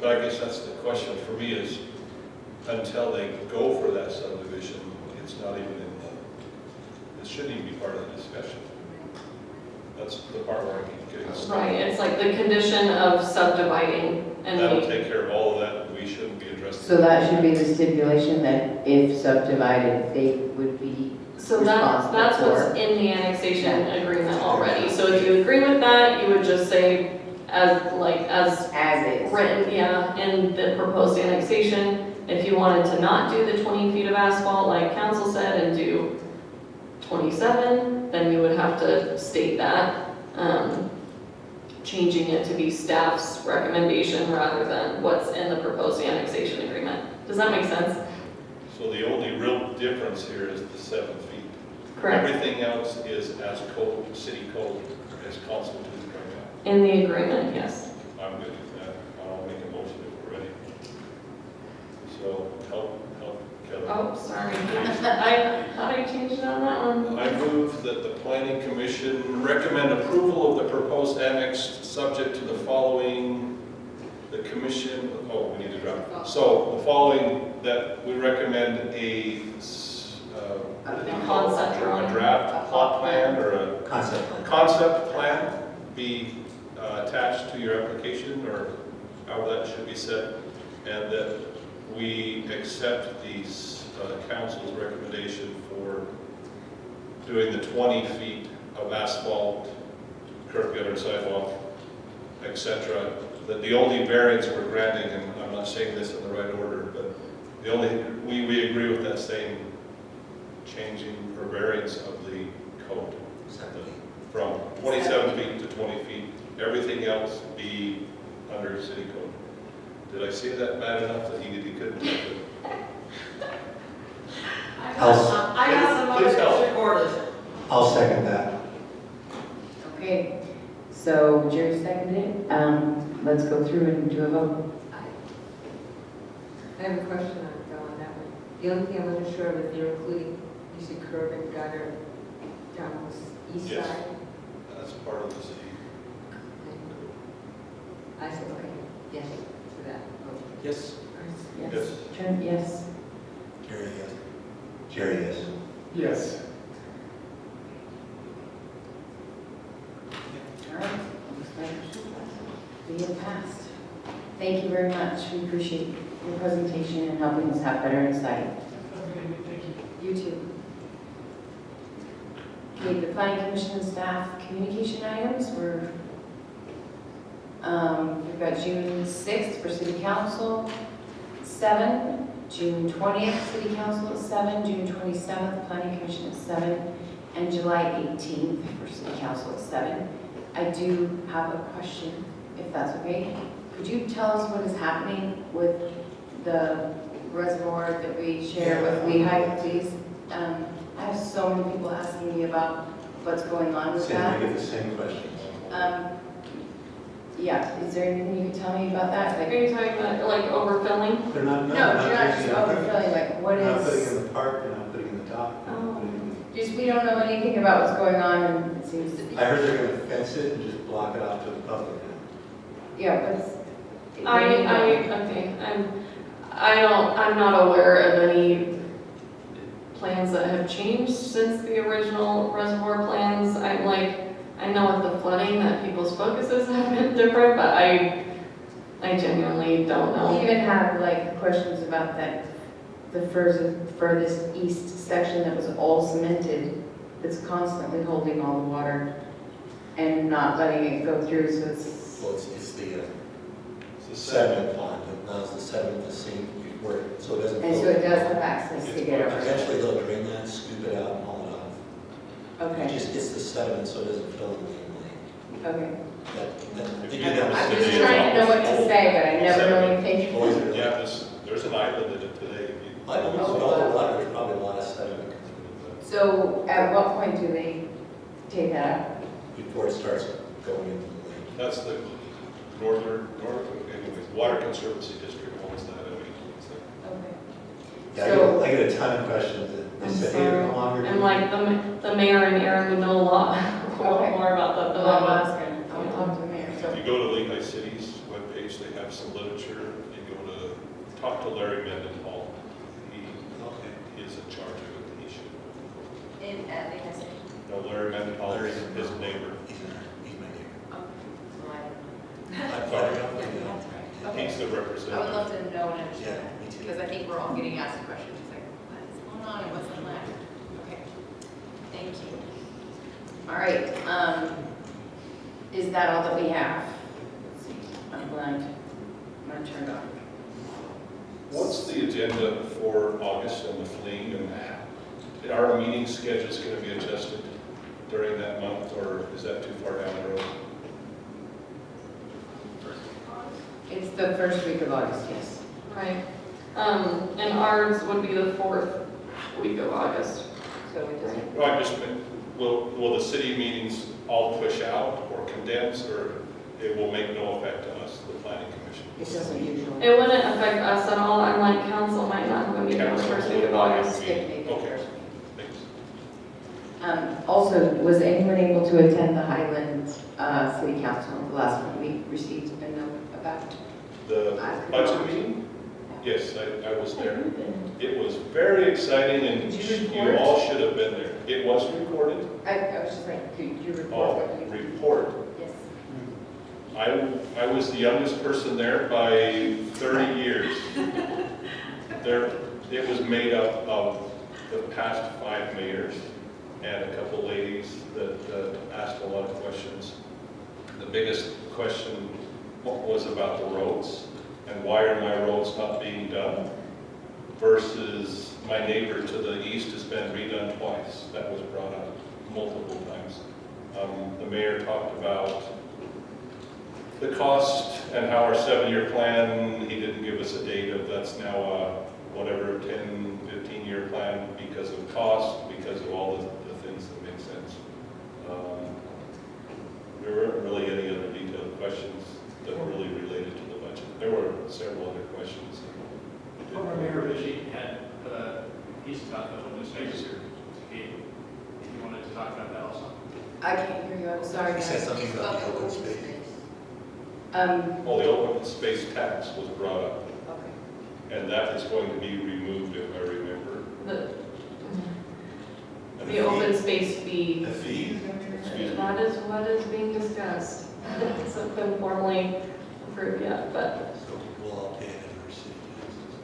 But I guess that's the question for me is, until they go for that subdivision, it's not even in the, it shouldn't even be part of the discussion. That's the part where I keep getting stuck. Right, it's like the condition of subdividing, and That'll we, take care of all of that, we shouldn't be addressing. So that should be the stipulation that if subdivided, they would be so that's what's responsible in the annexation agreement already. So if you agree with that, you would just say, as as is. written, yeah, in the proposed annexation. If you wanted to not do the 20 feet of asphalt like council said and do 27, then you would have to state that, changing it to be staff's recommendation rather than what's in the proposed annexation agreement. Does that make sense? So the only real difference here is the 7 feet. Correct. Everything else is as code, city code, as constituted right In the agreement, yes. now. I'm good with that. I'll make a motion if we're ready. So help Kevin. Oh, sorry. I thought I changed it on that one. I move that the planning commission recommend approval of the proposed annex subject to the following. The commission, oh, we need to drop. So the following, that we recommend a Concept drawing. a draft plot plan or a concept plan be attached to your application, or how that should be set, and that we accept the council's recommendation for doing the 20 feet of asphalt, curb gutter, sidewalk, etc. That the only variance we're granting, and I'm not saying this in the right order, but the only, we agree with that same changing or variance of the code. From 27 feet to 20 feet, everything else be under city code. Did I say that bad enough that he couldn't do it? I got the Please help. motion recorded. I'll second that. Okay, so Jerry seconded it. Let's go through and do a vote. I have a question on that one. The only thing I wasn't sure of if you're including, you said curb and gutter down the east Yes. side. That's part of the city. I said, okay, yes, to that. Yes. Yes. Yes. Trent, yes. Jerry, yes. Jerry, yes. Yes. All right. Looks like we have passed. Thank you very much. We appreciate your presentation and helping us have better insight. You too. Okay, the planning commission and staff communication items were, we've got June 6th for city council, 7, June 20th, city council at 7, June 27th, planning commission at 7, and July 18th for city council at 7. I do have a question, if that's okay. Could you tell us what is happening with the reservoir that we share with Lehigh, please? I have so many people asking me about what's going on with Same, I that. get the same questions. Yeah, is there anything you could tell me about that? Are Like, you talking about like overfilling? They're not, no, you're not just overfilling, like what They're not putting is, in the park, they're not putting in the dock. they're not putting in just, we don't know anything about what's going on and it seems to be. the- I heard they're gonna fence it and just block it off to the public now. Yeah, what's. I'm not aware of any plans that have changed since the original reservoir plans. I know with the flooding that people's focuses have been different, but I genuinely don't We know. even have like questions about that, the furthest east section that was all cemented, that's constantly holding all the water and not letting it go through, so it's, Well, it's the It's the sediment pond, but now it's the sediment that's sink where, so it doesn't. and so it does have access to get over. Eventually they'll drain that, scoop it out and haul it off. It Okay, just, it's the sediment, so it doesn't fill in the lane. okay. They do that with I'm sediment. just trying to know what to say, but I never know anything. Oh, is it really? Yeah, there's an island in it today. I don't know, all the water, there's probably a lot of sediment So at what point do they take that out? before it starts going into the lake. That's the anyways, Water Conservancy District owns that, Okay. Yeah, So- I get a ton of questions that I'm they say, hey, sorry. no longer. And like the mayor and Aaron would know a lot more about that than I'll I ask him, I'll talk to the mayor, so. If you go to Lehigh City's webpage, they have some literature. You go to, talk to Larry Mendenhall. Okay. He is in charge of it, he should. In, at Lehigh City. No, Larry Mendenhall Larry is his neighbor. He's my neighbor. Oh, so I'm sorry. That's right. Okay. He's the I would representative. love to know and Yeah, understand me too. because I think we're all getting asked questions, it's like, what's going on, and what's the plan? Okay, thank you. All right, is that all that we have? Let's see, I'm blind. I'm gonna turn it on. What's the agenda for August and the fleeing, and are our meeting schedules going to be adjusted during that month, or is that too far down the road? It's the first week of August, yes. Right. And ours would be the 4th week of August. So we just, Well, I just meant, will the city meetings all push out or condense, or it will make no effect on us, the planning commission? it doesn't usually. It wouldn't affect us at all, unlike council might not have a meeting on the Council first week will of not have August. a meeting. Skip maybe the Okay, first week. thanks. Also, was anyone able to attend the Highland City Council, the last one we received a note about? The I could budget not. meeting? Yes, I was there. It was very exciting, and Did you you report? all should have been there. It was recorded. I was just like, could you report Oh, what you? report. Yes. I was the youngest person there by 30 years. It was made up of the past 5 mayors and a couple ladies that asked a lot of questions. The biggest question was about the roads and why are my roads not being done versus my neighbor to the east has been redone twice. That was brought up multiple times. The mayor talked about the cost and how our 7-year plan, he didn't give us a date of that's now a whatever 10, 15-year plan because of cost, because of all the things that make sense. There weren't really any other detailed questions that were really related to the budget. There were several other questions. Former Mayor Ritchie had, he's talked about open space. If you wanted to talk about that also. I can't hear you, I'm sorry, He said guys. something about the open space. Well, the open space tax was brought up, Okay. and that is going to be removed, if I remember. The The open space fee, The fees? Excuse me. that is what is being discussed. It hasn't been formally approved yet, but So we'll all pay it in our city taxes.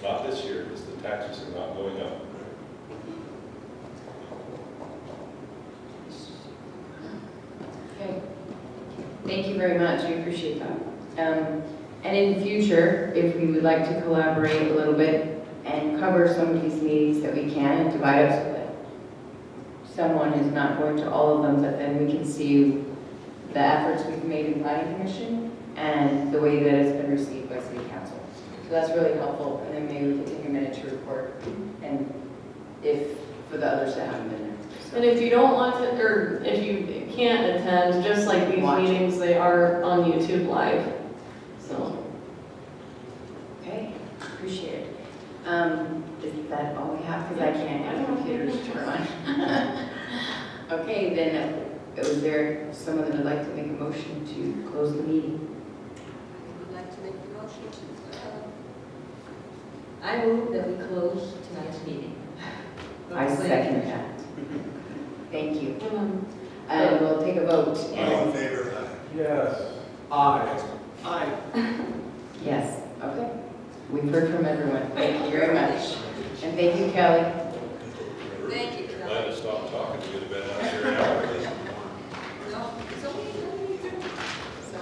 Not this year, because the taxes are not going up. Okay. Thank you very much, we appreciate that. And in the future, if we would like to collaborate a little bit and cover some of these meetings that we can and divide up so that someone is not going to all of them, but then we can see the efforts we've made in planning commission and the way that it's been received by city council. So that's really helpful, and then maybe we can take a minute to report and if, for the others that haven't been there. So- and if you don't want to, or if you can't attend, just like these Watch. meetings, they are on YouTube Live. So, Okay, appreciate it. Is that all we have? Because I can't get the computers to run. Okay, then, is there someone that would like to make a motion to close the meeting? I would like to make the motion to, I move that we close tonight's meeting. I second that. Thank you. um, And we'll take a vote. All in And favor? Yes. Aye. yes, okay. We've heard from everyone. Thank you very much. And thank you, Kelly. Thank you, Glad Kelly. to stop talking to you, have been out here an hour. No, it's okay. So,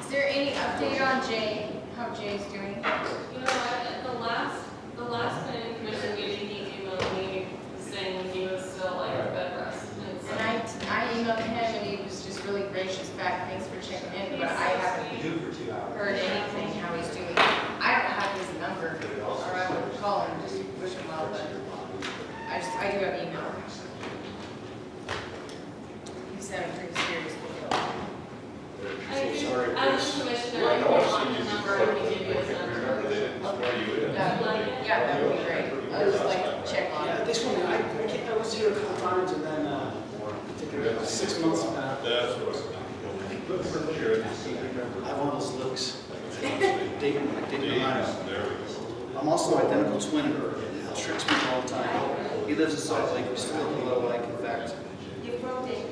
is there any update on Jay, how Jay's doing? You know what, at the last planning commission meeting, he emailed me saying he was still like bed rest. And so- And I emailed him and he was just really gracious back, thanks for checking in, but I haven't You do for 2 hours. heard anything, how he's doing. I don't have his number, or I would call him, just wish him well, but I do have email. He sounded pretty serious with it. I Dayton, Ohio. There we go. I'm also an identical twin of her. It tricks me all the time. He lives in Salt Lake. We still look a lot alike. In fact, You're from Dayton?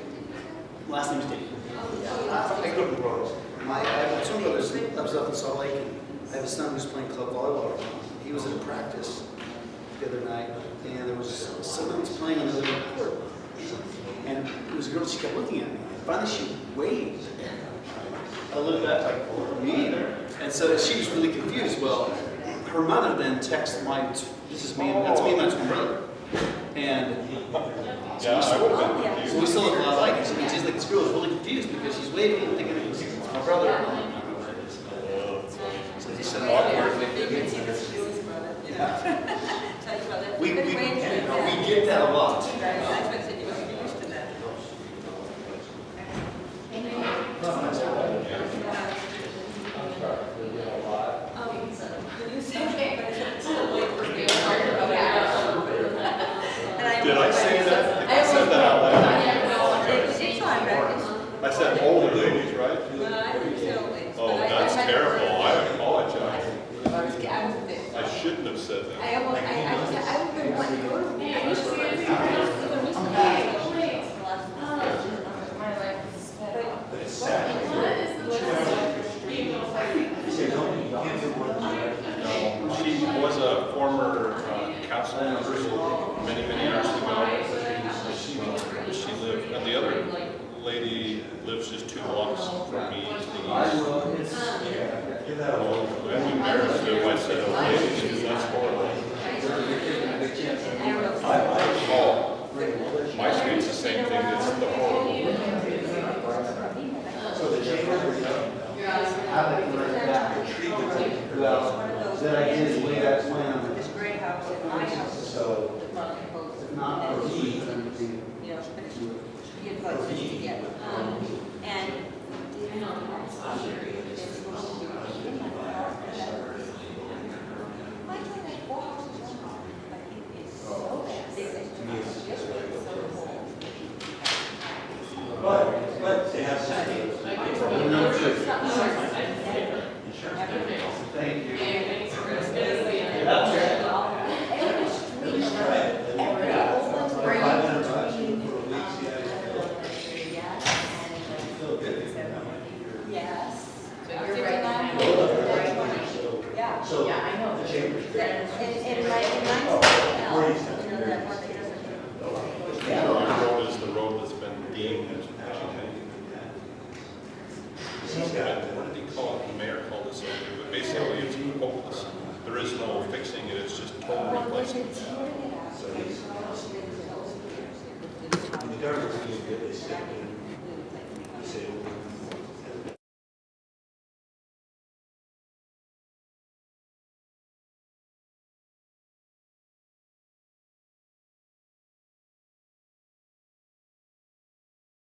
last name's Dayton. I grew up in Rose. I have two brothers who lives up in Salt Lake. I have a son who's playing club volleyball. He was at a practice the other night, and there was someone who was playing on the other court. And it was a girl, she kept looking at me. And finally, she waved. I looked back like, me? And so she was really confused. Well, her mother then texted this is me, that's me and my twin brother. And Yeah, I would have been confused. so we still look a lot alike. And she's like, this girl is really confused because she's waving and thinking it's my brother. So he said, we get that a lot. Did I say that? I said that out loud. I said older ladies, right? Oh, that's terrible. I apologize. I shouldn't have said that. No, she was a former council member many, many years ago. She lived, and the other lady lives just 2 blocks from me to the east. Oh, and we married to my set of ladies, that's horrible. Oh, my street's the same thing, it's the whole. So the chamber, how they can let that treatment, well, that I did way back when. This gray house and my house. So, If not for me, you folks used to get. And but they have something. Thank you. yes. So, I know. The chamber's great. And my The road is the road that's been deemed as what did he call it? The mayor called it something, but basically it's hopeless. There is no fixing it, it's just total replacement. When the government's really good, they step in, they say,